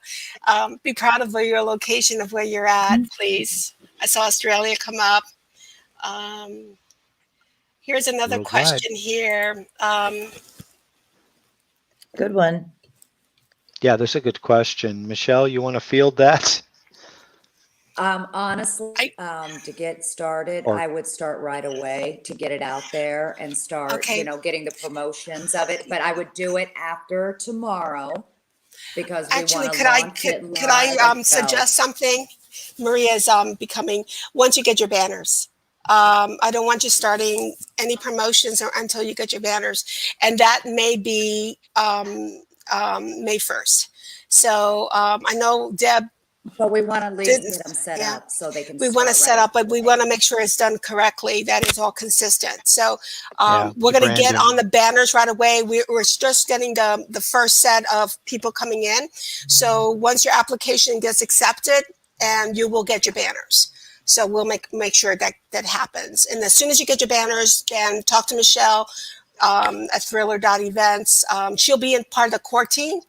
S1: be proud of your location of where you're at, please. I saw Australia come up. Here's another question here.
S6: Good one.
S3: Yeah, that's a good question. Michelle, you want to field that?
S4: Honestly, to get started,
S3: Or
S4: I would start right away to get it out there and start,
S1: Okay.
S4: getting the promotions of it. But I would do it after tomorrow because we want
S1: Actually,
S4: to
S1: could I
S4: launch
S1: could
S4: it
S1: could I
S4: live and sell.
S1: suggest something? Maria's becoming once you get your banners. I don't want you starting any promotions until you get your banners, and that may be May 1st. So I know Deb
S4: But we want to at least
S1: didn't.
S4: get them set
S1: Yeah,
S4: up so they can
S1: we want to
S4: start
S1: set
S4: right
S1: up, but we
S4: away.
S1: want to make sure it's done correctly, that it's all consistent. So
S3: yeah,
S1: we're
S3: the
S1: going to get
S3: branding.
S1: on the banners right away. We're just getting the first set of people coming in. So once your application gets accepted, and you will get your banners. So we'll make sure that happens. And as soon as you get your banners, then talk to Michelle at Thriller.events. She'll be in part of the core team.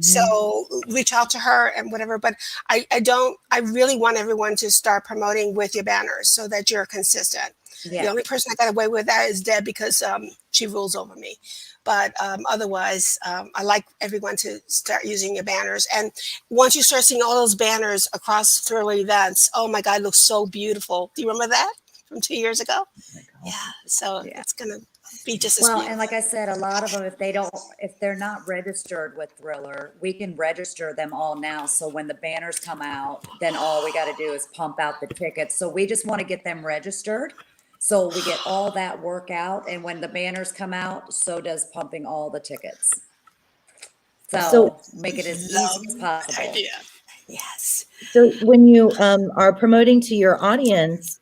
S1: So reach out to her and whatever. But I really want everyone to start promoting with your banners so that you're consistent. The
S4: Yeah.
S1: only person I got away with that is Deb because she rules over me. But otherwise, I like everyone to start using your banners. And once you start seeing all those banners across Thriller events, oh my God, it looks so beautiful. Do you remember that from 2 years ago? Yeah. So
S4: Yeah.
S1: it's going to be just as
S4: Well,
S1: beautiful.
S4: and like I said, a lot of them, if they're not registered with Thriller, we can register them all now. So when the banners come out, then all we got to do is pump out the tickets. So we just want to get them registered. So we get all that work out. And when the banners come out, so does pumping all the tickets. So make it as easy as possible.
S1: Idea. Yes.
S6: So when you are promoting to your audience,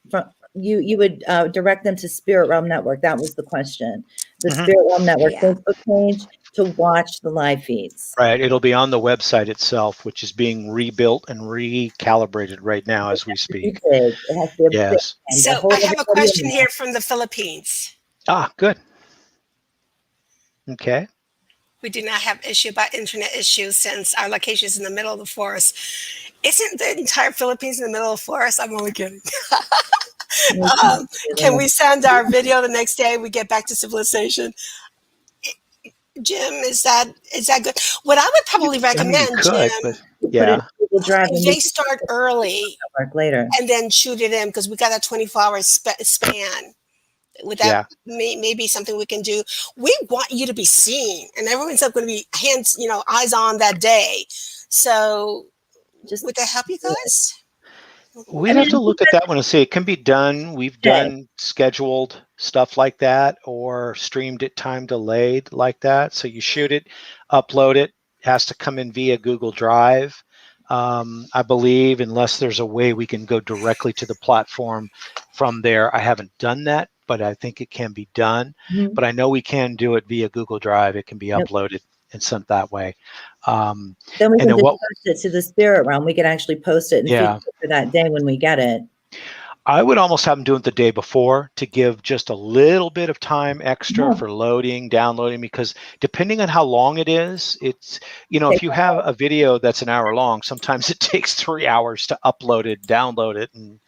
S6: you would direct them to Spirit Realm Network. That was the question. The Spirit Realm Network
S4: Yeah.
S6: Facebook page to watch the live feeds.
S3: Right. It'll be on the website itself, which is being rebuilt and recalibrated right now as we speak.
S6: It has to be a big
S3: Yes.
S6: and
S1: So
S6: hold
S1: I have a
S6: everybody in
S1: question
S6: there.
S1: here from the Philippines.
S3: Ah, good. Okay.
S1: We do not have issue about internet issues since our location is in the middle of the forest. Isn't the entire Philippines in the middle of the forest? I'm only kidding. Can we send our video the next day we get back to civilization? Jim, is that good? What I would probably
S3: I mean, you
S1: recommend,
S3: could,
S1: Jim,
S3: but
S6: Put it
S3: yeah.
S6: in Google Drive
S1: if
S6: and
S1: they start early
S6: network later.
S1: and then shoot it in because we got a 24-hour span. Would that
S3: Yeah.
S1: maybe something we can do? We want you to be seen, and everyone's going to be eyes on that day. So, would that help you guys?
S3: We'd have to look at that one and see. It can be done. We've done scheduled stuff like that or streamed it time delayed like that. So you shoot it, upload it, has to come in via Google Drive. I believe, unless there's a way we can go directly to the platform from there. I haven't done that, but I think it can be done. But I know we can do it via Google Drive. It can be uploaded and sent that way.
S6: Then we can just post it to the Spirit Realm. We can actually post it and feature it for that day when we get it.
S3: I would almost have them do it the day before to give just a little bit of time extra for loading, downloading, because depending on how long it is, it's, if you have a video that's an hour long, sometimes it takes 3 hours to upload it, download it, and,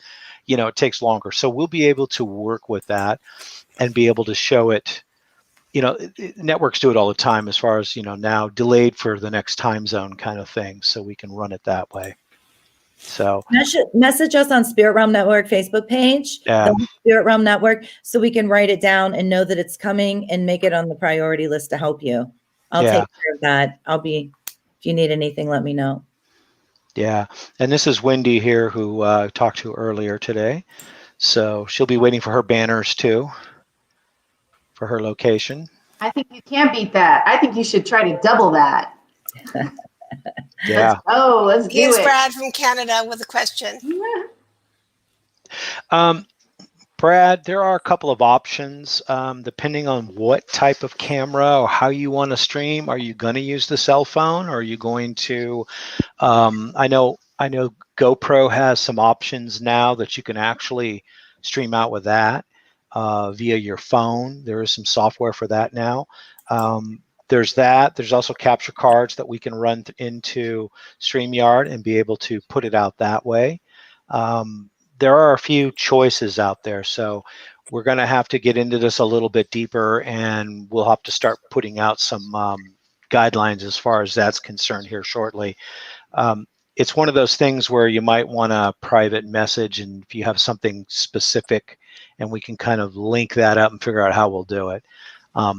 S3: it takes longer. So we'll be able to work with that and be able to show it. Networks do it all the time as far as, now delayed for the next time zone kind of thing. So we can run it that way. So
S6: message us on Spirit Realm Network Facebook page, the Spirit Realm Network, so we can write it down and know that it's coming and make it on the priority list to help you. I'll take care of that. If you need anything, let me know.
S3: Yeah. And this is Wendy here who I talked to earlier today. So she'll be waiting for her banners too, for her location.
S5: I think you can't beat that. I think you should try to double that.
S3: Yeah.
S5: Let's do
S1: Here's
S5: it.
S1: Brad from Canada with a question.
S3: Brad, there are a couple of options depending on what type of camera or how you want to stream. Are you going to use the cell phone, or are you going to? I know GoPro has some options now that you can actually stream out with that via your phone. There is some software for that now. There's that. There's also capture cards that we can run into StreamYard and be able to put it out that way. There are a few choices out there, so we're going to have to get into this a little bit deeper, and we'll have to start putting out some guidelines as far as that's concerned here shortly. it's one of those things where you might want a private message, and if you have something specific, and we can kind of link that up and figure out how we'll do it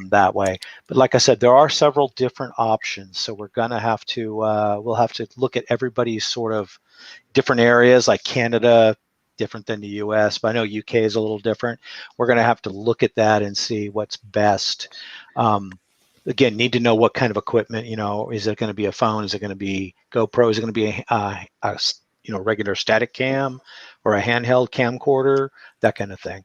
S3: that way. But like I said, there are several different options, so we're gonna have to we'll have to look at everybody's sort of different areas, like Canada, different than the US, but I know UK is a little different. We're gonna have to look at that and see what's best. Again, need to know what kind of equipment, you know, is it going to be a phone? Is it going to be GoPro? Is it going to be a regular static cam or a handheld camcorder, that kind of thing.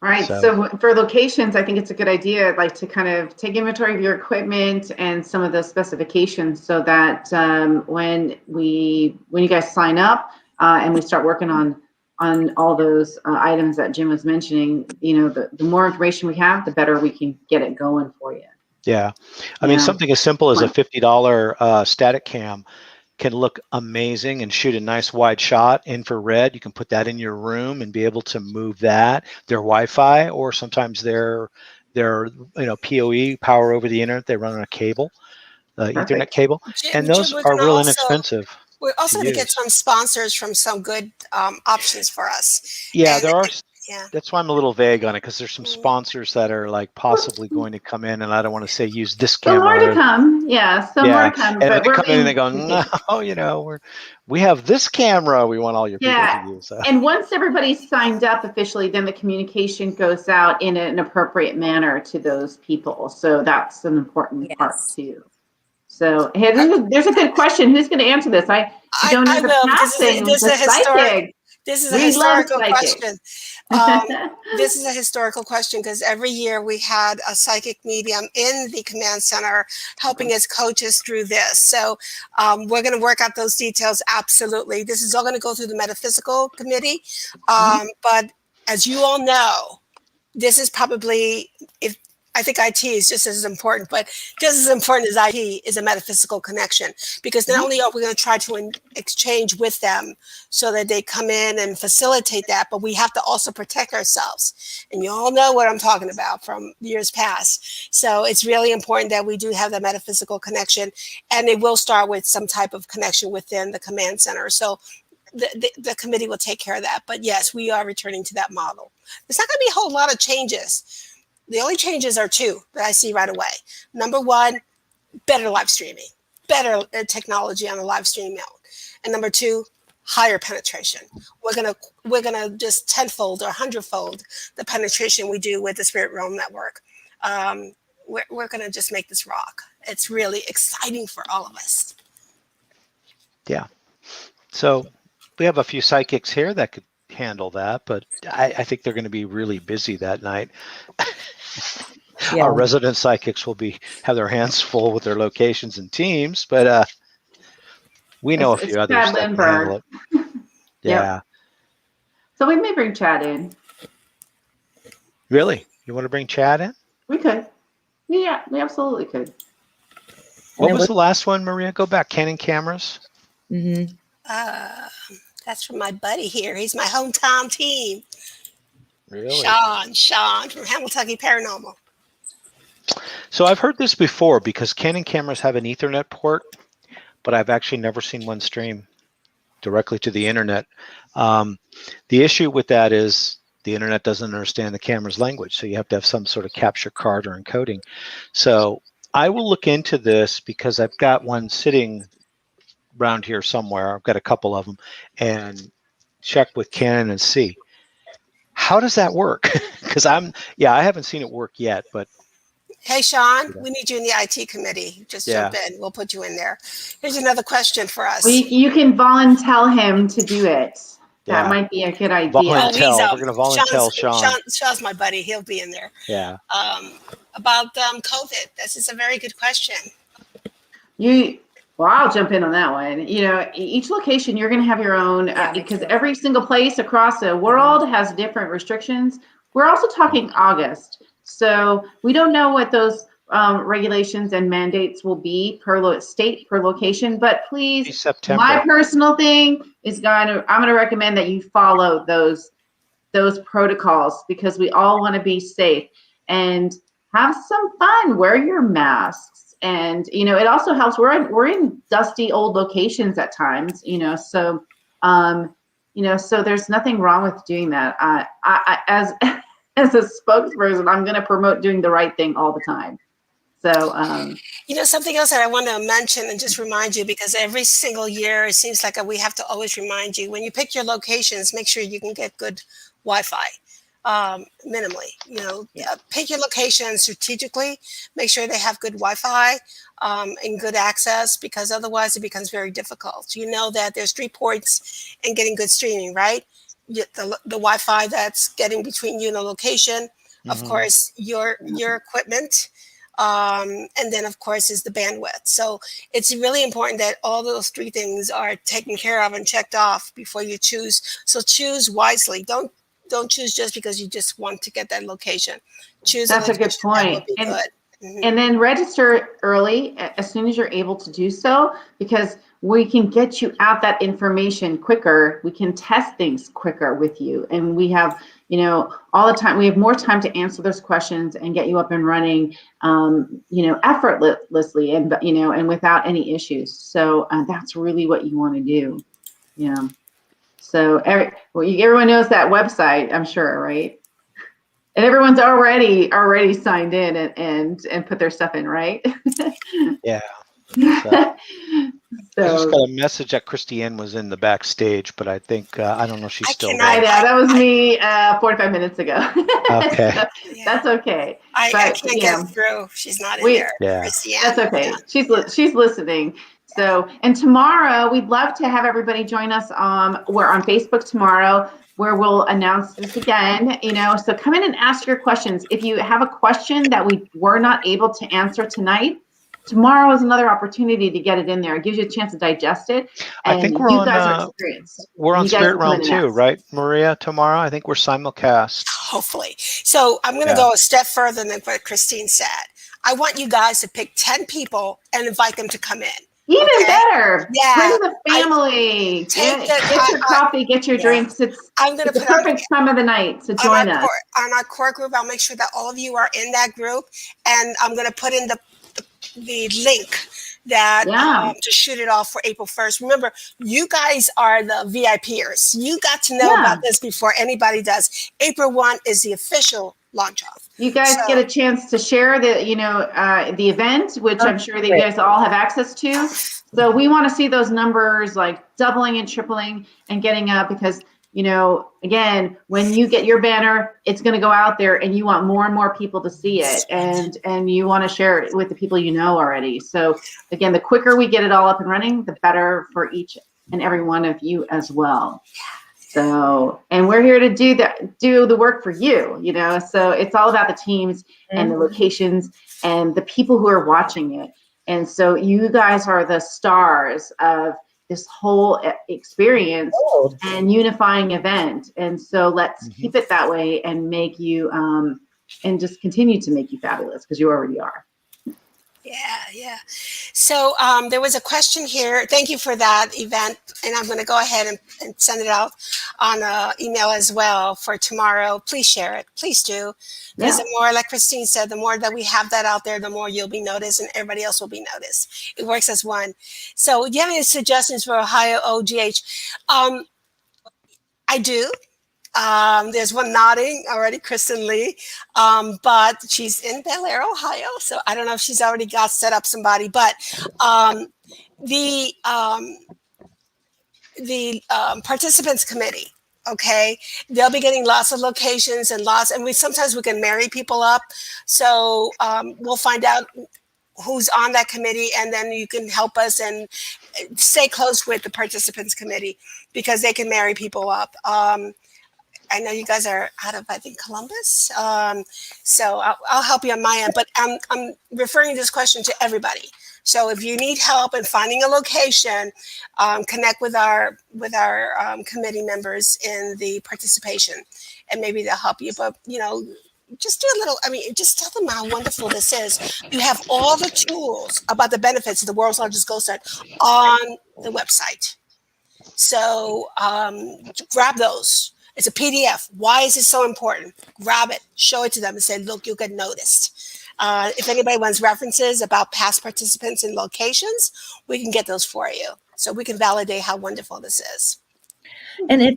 S5: Right. So for locations, I think it's a good idea, like to kind of take inventory of your equipment and some of those specifications, so that when you guys sign up and we start working on all those items that Jim was mentioning, you know, the more information we have, the better we can get it going for you.
S3: Yeah. I mean, something as simple as a $50 static cam can look amazing and shoot a nice wide shot infrared. You can put that in your room and be able to move that. Their Wi-Fi, or sometimes their PoE, power over the internet. They run on a cable, Ethernet cable, and those are real inexpensive.
S1: We're also going to get some sponsors from some good options for us.
S3: Yeah, there are. Yeah. That's why I'm a little vague on it, because there's some sponsors that are like possibly going to come in, and I don't want to say use this camera.
S5: Some more to come, yeah. Some more to come.
S3: And they come in and they go, no, you know, we have this camera. We want all your people to use. So.
S5: And once everybody's signed up officially, then the communication goes out in an appropriate manner to those people. So that's an important part too. So hey, there's a good question. Who's going to answer this? I don't know the passing.
S1: This is a historical question. This is a historical question because every year we had a psychic medium in the command center helping us coach us through this. So we're going to work out those details. Absolutely. This is all going to go through the metaphysical committee. But as you all know, this is probably, I think IT is just as important, but just as important as IT is a metaphysical connection, because not only are we going to try to exchange with them so that they come in and facilitate that, but we have to also protect ourselves. And you all know what I'm talking about from years past. So it's really important that we do have the metaphysical connection, and it will start with some type of connection within the command center. So the committee will take care of that. But yes, we are returning to that model. There's not going to be a whole lot of changes. The only changes are two that I see right away. Number one, better live streaming, better technology on the live stream mode. And number two, higher penetration. We're gonna just tenfold or hundredfold the penetration we do with the Spirit Realm Network. We're gonna just make this rock. It's really exciting for all of us.
S3: Yeah. So we have a few psychics here that could handle that, but I think they're going to be really busy that night. Our resident psychics will have their hands full with their locations and teams, but we know a few others that can handle it. Yeah.
S5: So we may bring Chad in.
S3: Really? You want to bring Chad in?
S5: We could. Yeah, we absolutely could.
S3: What was the last one, Maria? Go back. Canon cameras?
S6: Mm-hmm.
S1: That's from my buddy here. He's my hometown team.
S3: Really?
S1: Sean from Hamilton Paranormal.
S3: So I've heard this before, because Canon cameras have an Ethernet port, but I've actually never seen one stream directly to the internet. The issue with that is the internet doesn't understand the camera's language, so you have to have some sort of capture card or encoding. So I will look into this, because I've got one sitting around here somewhere. I've got a couple of them, and check with Canon and see how does that work. Because I haven't seen it work yet. But
S1: hey, Sean, we need you in the IT committee. Just jump in. We'll put you in there. Here's another question for us.
S5: Well, you can volunteer him to do it. That might be a good idea.
S3: We're going to volunteer Sean.
S1: Sean's my buddy. He'll be in there.
S3: Yeah.
S1: About COVID. This is a very good question.
S5: Well, I'll jump in on that one. You know, each location, you're going to have your own, because every single place across the world has different restrictions. We're also talking August. So we don't know what those regulations and mandates will be per state, per location. But please, my personal thing is I'm going to recommend that you follow those protocols, because we all want to be safe and have some fun. Wear your masks And, it also helps. We're in dusty old locations at times, so there's nothing wrong with doing that. I as a spokesperson, I'm going to promote doing the right thing all the time. So,
S1: something else that I want to mention and just remind you, because every single year it seems like we have to always remind you, when you pick your locations, make sure you can get good Wi-Fi, minimally. Pick your locations strategically, make sure they have good Wi-Fi and good access, because otherwise it becomes very difficult. You know that there's 3 points in getting good streaming, right? The Wi-Fi that's getting between you and the location, of course, your equipment, and then of course is the bandwidth. So it's really important that all those 3 things are taken care of and checked off before you choose. So choose wisely. Don't choose just because you just want to get that location. Choose
S5: that's a good
S1: that will
S5: point.
S1: be good.
S5: And then register early as soon as you're able to do so, because we can get you out that information quicker. We can test things quicker with you. And we have, all the time, we have more time to answer those questions and get you up and running, effortlessly and, and without any issues. So that's really what you want to do. Yeah. So everyone knows that website, I'm sure, right? And everyone's already signed in and put their stuff in, right?
S3: Yeah.
S5: So,
S3: I just got a message that Christiane was in the backstage, but I think I don't know if she's still there.
S5: Yeah, that was me 45 minutes ago.
S3: Okay.
S5: So, that's okay.
S1: I can't get through. She's not in there.
S3: Yeah.
S1: Christiane.
S5: That's okay. Yeah. She's listening. So, and tomorrow we'd love to have everybody join us. We're on Facebook tomorrow, where we'll announce this again, so come in and ask your questions. If you have a question that we were not able to answer tonight, tomorrow is another opportunity to get it in there. It gives you a chance to digest it. And
S3: I think we're
S5: you guys are experienced.
S3: We're on Spirit Realm too, right, Maria, tomorrow? I think we're simulcast.
S1: Hopefully. So I'm going to go a step further than what Christine said. I want you guys to pick 10 people and invite them to come in.
S5: Even better.
S1: Yeah.
S5: Bring the family. Get your coffee, get your drinks. It's the perfect time of the night to join us.
S1: On our core group, I'll make sure that all of you are in that group. And I'm going to put in the link that to shoot it off for April 1st. Remember, you guys are the VIPers. You got to know about this before anybody does. April 1 is the official launch off.
S5: You guys get a chance to share the the event, which I'm sure that you guys all have access to. So we want to see those numbers like doubling and tripling and getting up, because again, when you get your banner, it's going to go out there and you want more and more people to see it, and you want to share it with the people you know already. So again, the quicker we get it all up and running, the better for each and every one of you as well. So, and we're here to do the work for you, so it's all about the teams and the locations and the people who are watching it. And so you guys are the stars of this whole experience and unifying event. And so let's keep it that way and make you, and just continue to make you fabulous, because you already are.
S1: Yeah. So there was a question here. Thank you for that event. And I'm going to go ahead and send it out on email as well for tomorrow. Please share it. Please do. Because the more, like Christine said, the more that we have that out there, the more you'll be noticed and everybody else will be noticed. It works as one. So do you have any suggestions for Ohio OGH? I do. There's one nodding already, Kristen Lee, but she's in Bel Air, Ohio. So I don't know if she's already got set up somebody, but the participants committee, okay, they'll be getting lots of locations and sometimes we can marry people up. So we'll find out who's on that committee, and then you can help us and stay close with the participants committee, because they can marry people up. I know you guys are out of, I think, Columbus. So I'll help you on my end, but I'm referring this question to everybody. So if you need help in finding a location, connect with our committee members in the participation, and maybe they'll help you. But just do a little. Just tell them how wonderful this is. You have all the tools about the benefits of the world's largest ghost site on the website. So grab those. It's a PDF. Why is it so important? Grab it, show it to them, and say, look, you'll get noticed. If anybody wants references about past participants and locations, we can get those for you. So we can validate how wonderful this is.
S6: And if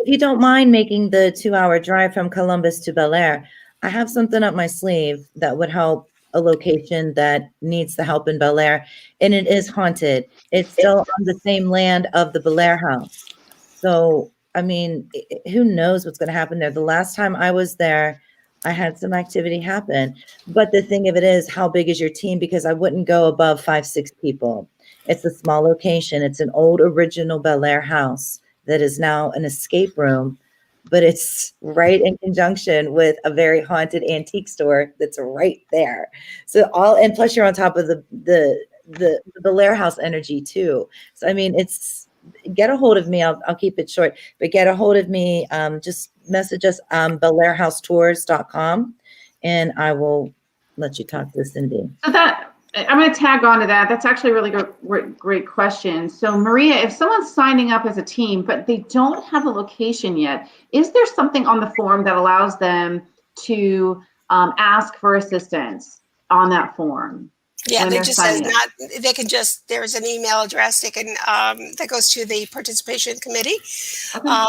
S6: you don't mind making the 2-hour drive from Columbus to Bel Air, I have something up my sleeve that would help a location that needs the help in Bel Air, and it is haunted. It's still on the same land of the Bel Air house. So, I mean, who knows what's going to happen there? The last time I was there, I had some activity happen. But the thing of it is, how big is your team? Because I wouldn't go above 5, 6 people. It's a small location. It's an old original Bel Air house that is now an escape room, but it's right in conjunction with a very haunted antique store that's right there. So and plus you're on top of the Bel Air house energy too. So I mean, get a hold of me. I'll keep it short, but get a hold of me. Just message us belairhousetours.com, and I will let you talk to Cindy.
S5: So I'm going to tag on to that. That's actually a really great question. So Maria, if someone's signing up as a team, but they don't have a location yet, is there something on the form that allows them to ask for assistance on that form?
S1: Yeah, they just says not. They can just. There's an email address. They can that goes to the participation committee, okay.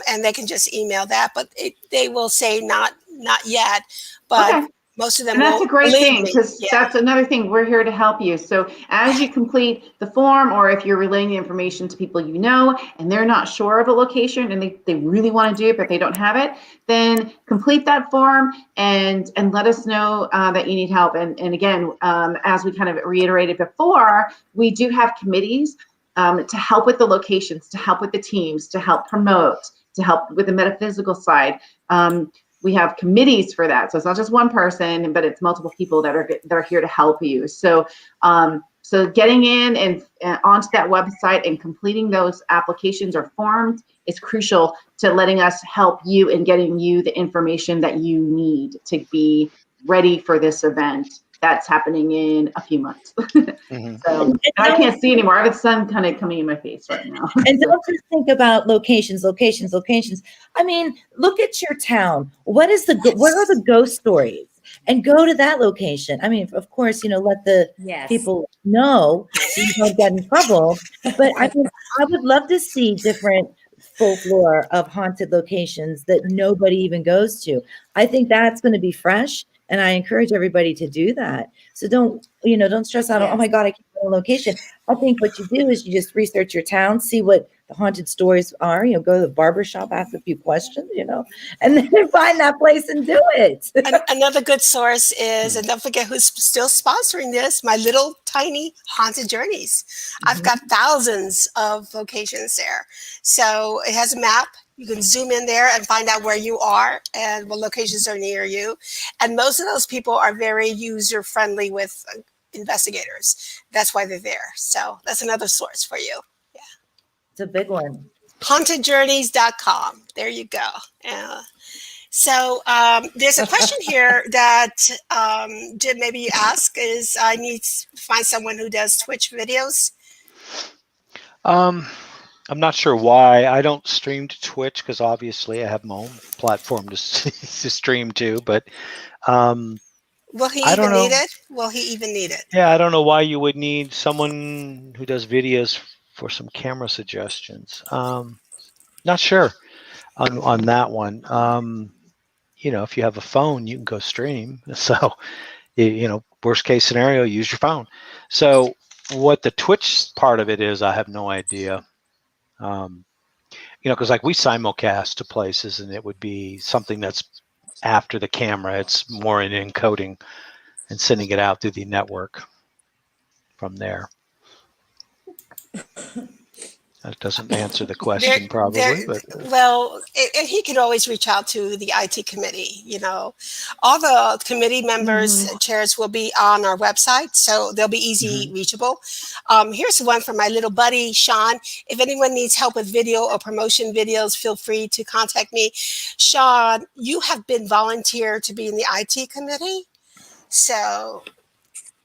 S1: And they can just email that. But they will say not yet. But okay. Most of them.
S5: And that's a great thing, because that's another thing. We're here to help you. So as you complete the form, or if you're relaying the information to people you know and they're not sure of a location and they really want to do it but they don't have it, then complete that form and let us know that you need help. And again, as we kind of reiterated before, we do have committees to help with the locations, to help with the teams, to help promote, to help with the metaphysical side. We have committees for that. So it's not just one person, but it's multiple people that are here to help you. So so getting in and onto that website and completing those applications or forms is crucial to letting us help you and getting you the information that you need to be ready for this event that's happening in a few months. Mm-hmm. So and I can't see anymore. I have the sun kind of coming in my face right now.
S6: And don't just think about locations. I mean, look at your town. What are the ghost stories? And go to that location. I mean, of course, let the people know so you don't get in trouble. But I would love to see different folklore of haunted locations that nobody even goes to. I think that's going to be fresh. And I encourage everybody to do that. So don't stress out. Oh my God, I can't go to a location. I think what you do is you just research your town, see what the haunted stories are, go to the barber shop, ask a few questions, and then find that place and do it.
S1: Another good source is, and don't forget who's still sponsoring this, my little tiny haunted journeys. Mm-hmm. I've got thousands of locations there. So it has a map. You can zoom in there and find out where you are and what locations are near you. And most of those people are very user friendly with investigators. That's why they're there. So that's another source for you. Yeah.
S6: It's a big one.
S1: Hauntedjourneys.com. There you go. So there's a question here that Jim, maybe you ask is, I need to find someone who does Twitch videos.
S3: I'm not sure why. I don't stream to Twitch because obviously I have my own platform to stream to. But
S1: will he even need it? Will he even need it?
S3: Yeah, I don't know why you would need someone who does videos for some camera suggestions. Not sure on that one. If you have a phone, you can go stream. So, worst case scenario, use your phone. So what the Twitch part of it is, I have no idea. Because like we simulcast to places and it would be something that's after the camera. It's more in encoding and sending it out through the network from there. That doesn't answer the question probably. But
S1: well, he could always reach out to the IT committee. All the committee members and chairs will be on our website, so they'll be easy reachable. Here's one from my little buddy, Sean. If anyone needs help with video or promotion videos, feel free to contact me. Sean, you have been volunteered to be in the IT committee. So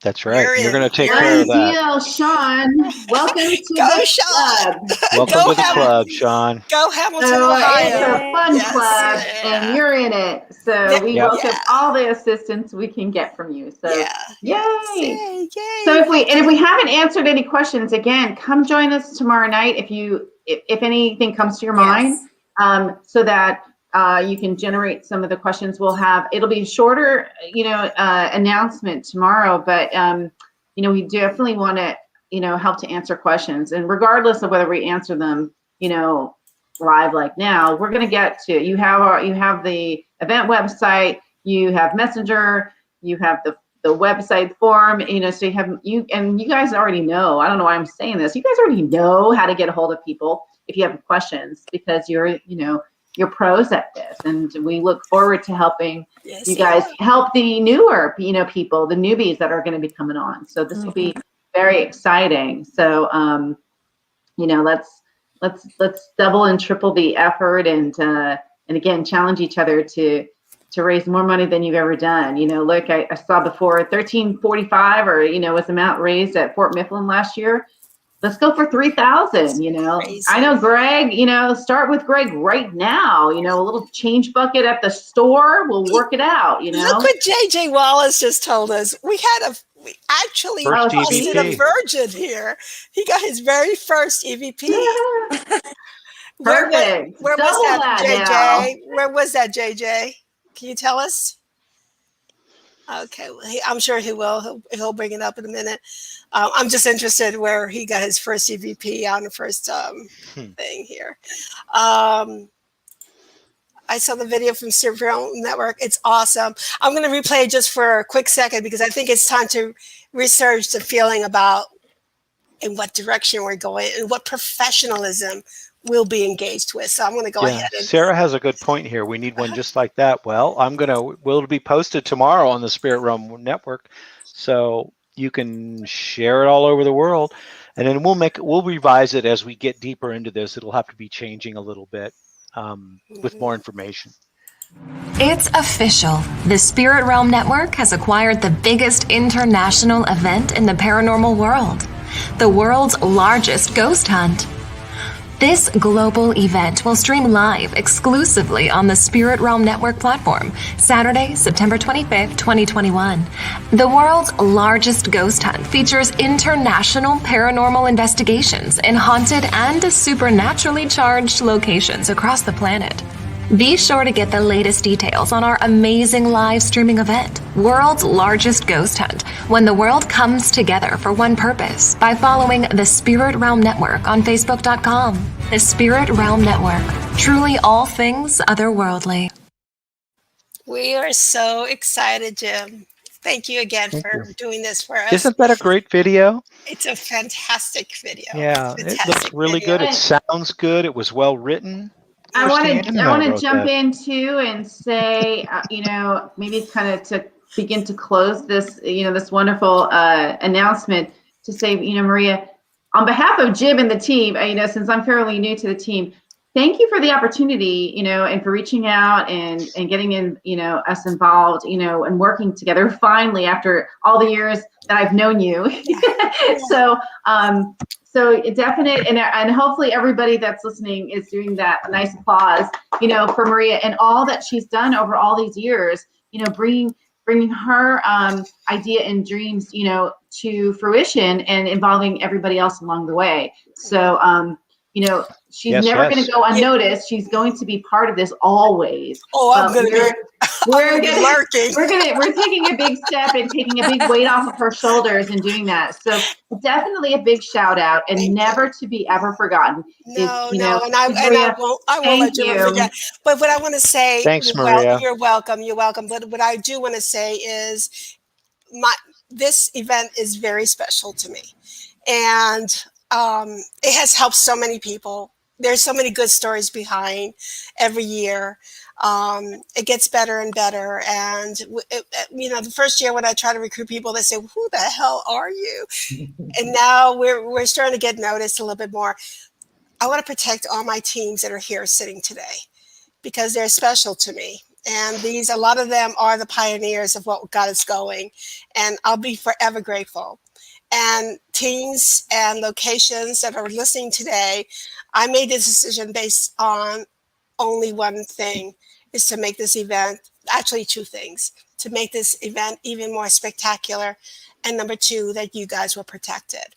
S3: That's right. You're going
S1: in.
S3: to take
S1: You're
S3: care
S5: Done
S3: of that.
S5: deal, Sean. Welcome to
S1: Go,
S5: the
S1: Sean.
S5: club.
S3: Welcome
S1: Go
S3: to the
S1: Ham-
S3: club, Sean.
S1: Go Hamilton,
S5: So it's
S1: Ohio.
S5: a fun
S1: Yes.
S5: club, and
S1: Yeah.
S5: you're in it. So we
S3: Yep.
S5: welcome all the assistance we can get from you. So
S1: Yeah.
S5: yay!
S1: Yay.
S5: So if we haven't answered any questions, again, come join us tomorrow night if anything comes to your mind, so that you can generate some of the questions we'll have. It'll be a shorter, announcement tomorrow, but we definitely want to, help to answer questions. And regardless of whether we answer them, live like now, we're going to get to, you have the event website, you have Messenger, you have the website form, so you guys already know, I don't know why I'm saying this, you guys already know how to get a hold of people if you have questions, because you're pros at this, and we look forward to helping you guys help the newer, people, the newbies that are going to be coming on. So this will be very exciting. So, let's double and triple the effort, and again, challenge each other to raise more money than you've ever done. Look, I saw before 1345, or was the amount raised at Fort Mifflin last year. Let's go for 3,000. I know Greg. Start with Greg right now. A little change bucket at the store. We'll work it out.
S1: Look what JJ Wallace just told us. We actually
S3: First
S1: busted a
S3: EVP.
S1: virgin here. He got his very first EVP.
S5: Perfect.
S1: Where was that, JJ? Where was that, JJ? Can you tell us? Okay, well, I'm sure he will. He'll bring it up in a minute. I'm just interested where he got his first EVP on the first thing here. I saw the video from Spirit Realm Network. It's awesome. I'm going to replay it just for a quick second, because I think it's time to research the feeling about in what direction we're going and what professionalism we'll be engaged with. So I'm going to go ahead and
S3: Sarah has a good point here. We need one just like that. Well, will be posted tomorrow on the Spirit Realm Network, so you can share it all over the world, and then we'll revise it as we get deeper into this. It'll have to be changing a little bit with more information.
S2: It's official. The Spirit Realm Network has acquired the biggest international event in the paranormal world, the world's largest ghost hunt. This global event will stream live exclusively on the Spirit Realm Network platform, Saturday, September 25th, 2021. The world's largest ghost hunt features international paranormal investigations in haunted and supernaturally charged locations across the planet. Be sure to get the latest details on our amazing live streaming event, World's Largest Ghost Hunt, when the world comes together for one purpose, by following the Spirit Realm Network on Facebook.com. The Spirit Realm Network, truly all things otherworldly.
S1: we are so excited, Jim. Thank you again for doing this for us.
S3: Isn't that a great video?
S1: It's a fantastic video.
S3: Yeah, it looks really good. It sounds good. It was well written.
S5: I want to jump in too and say, maybe kind of to begin to close this, this wonderful announcement, to say, Maria, on behalf of Jim and the team, since I'm fairly new to the team, thank you for the opportunity, and for reaching out and getting in, us involved, and working together finally after all the years that I've known you. So definite, and hopefully everybody that's listening is doing that nice applause, for Maria and all that she's done over all these years, bringing her idea and dreams, to fruition, and involving everybody else along the way. So, she's never going to go unnoticed. She's going to be part of this always.
S1: Oh, I'm going to be
S5: we're
S1: lurking.
S5: We're taking a big step and taking a big weight off of her shoulders and doing that. So definitely a big shout out, and never to be ever forgotten.
S1: And I won't let you forget. But what I want to say,
S3: thanks, Maria.
S1: You're welcome. You're welcome. But what I do want to say is, this event is very special to me, and it has helped so many people. There's so many good stories behind every year. It gets better and better. And, the first year when I try to recruit people, they say, who the hell are you? And now we're starting to get noticed a little bit more. I want to protect all my teams that are here sitting today, because they're special to me. And a lot of them are the pioneers of what got us going. And I'll be forever grateful. And teams and locations that are listening today, I made this decision based on only one thing, is to make this event, actually two things, to make this event even more spectacular. And number two, that you guys were protected.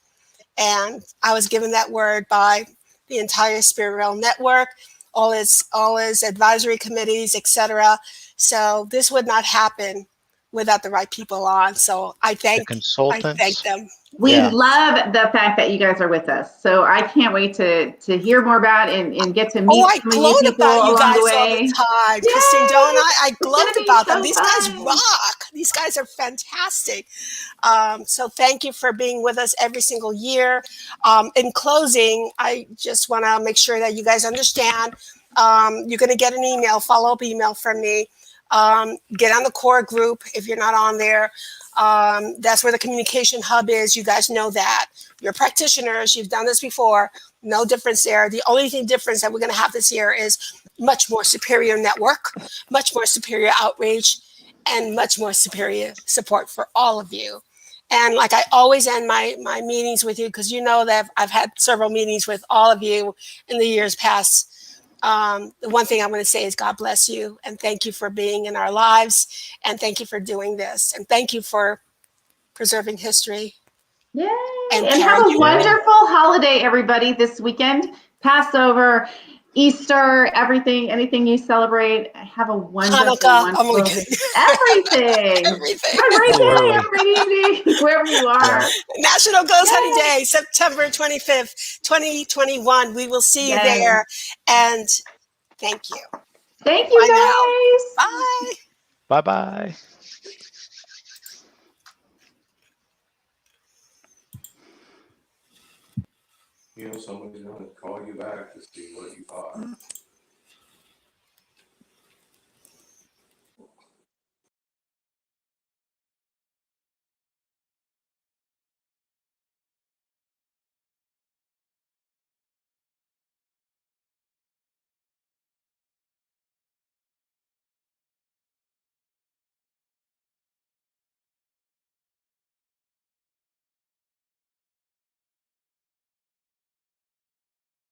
S1: And I was given that word by the entire Spirit Realm Network, all its advisory committees, etc. So this would not happen without the right people on. So I
S3: The
S1: thank
S3: consultants.
S1: them.
S5: We
S3: Yeah.
S5: love the fact that you guys are with us. So I can't wait to hear more about and get to
S1: Oh,
S5: meet
S1: I
S5: some of you
S1: gloat
S5: people
S1: about you
S5: along the
S1: guys all the
S5: way.
S1: time.
S5: Yay!
S1: Christine Doe and I
S5: It's gonna
S1: gloat
S5: be
S1: about them.
S5: so
S1: These guys
S5: fun.
S1: rock. These guys are fantastic. So thank you for being with us every single year. In closing, I just want to make sure that you guys understand. You're going to get an email, follow-up email from me. Get on the core group if you're not on there. That's where the communication hub is. You guys know that. You're practitioners. You've done this before. No difference there. The only difference that we're going to have this year is much more superior network, much more superior outreach, and much more superior support for all of you. And like I always end my meetings with you, because you know that I've had several meetings with all of you in the years past. The one thing I'm going to say is God bless you, and thank you for being in our lives, and thank you for doing this, and thank you for preserving history.
S5: Yay!
S1: And
S5: And have a
S1: carrying.
S5: wonderful holiday, everybody, this weekend. Passover, Easter, everything, anything you celebrate. Have a wonderful,
S1: Hanukkah. Oh my
S5: wonderful
S1: God.
S5: everything.
S1: Everything.
S5: Have a great
S3: So
S5: day,
S3: early.
S5: have a great evening, wherever you
S3: Yeah.
S5: are.
S1: National Ghost Hunting
S5: Yay!
S1: Day, September 25th, 2021. We will see you
S5: Yay.
S1: there. And thank you.
S5: Thank
S1: Bye now.
S5: you, guys.
S1: Bye.
S3: Bye-bye.
S7: Somebody's gonna call you back to see what you thought.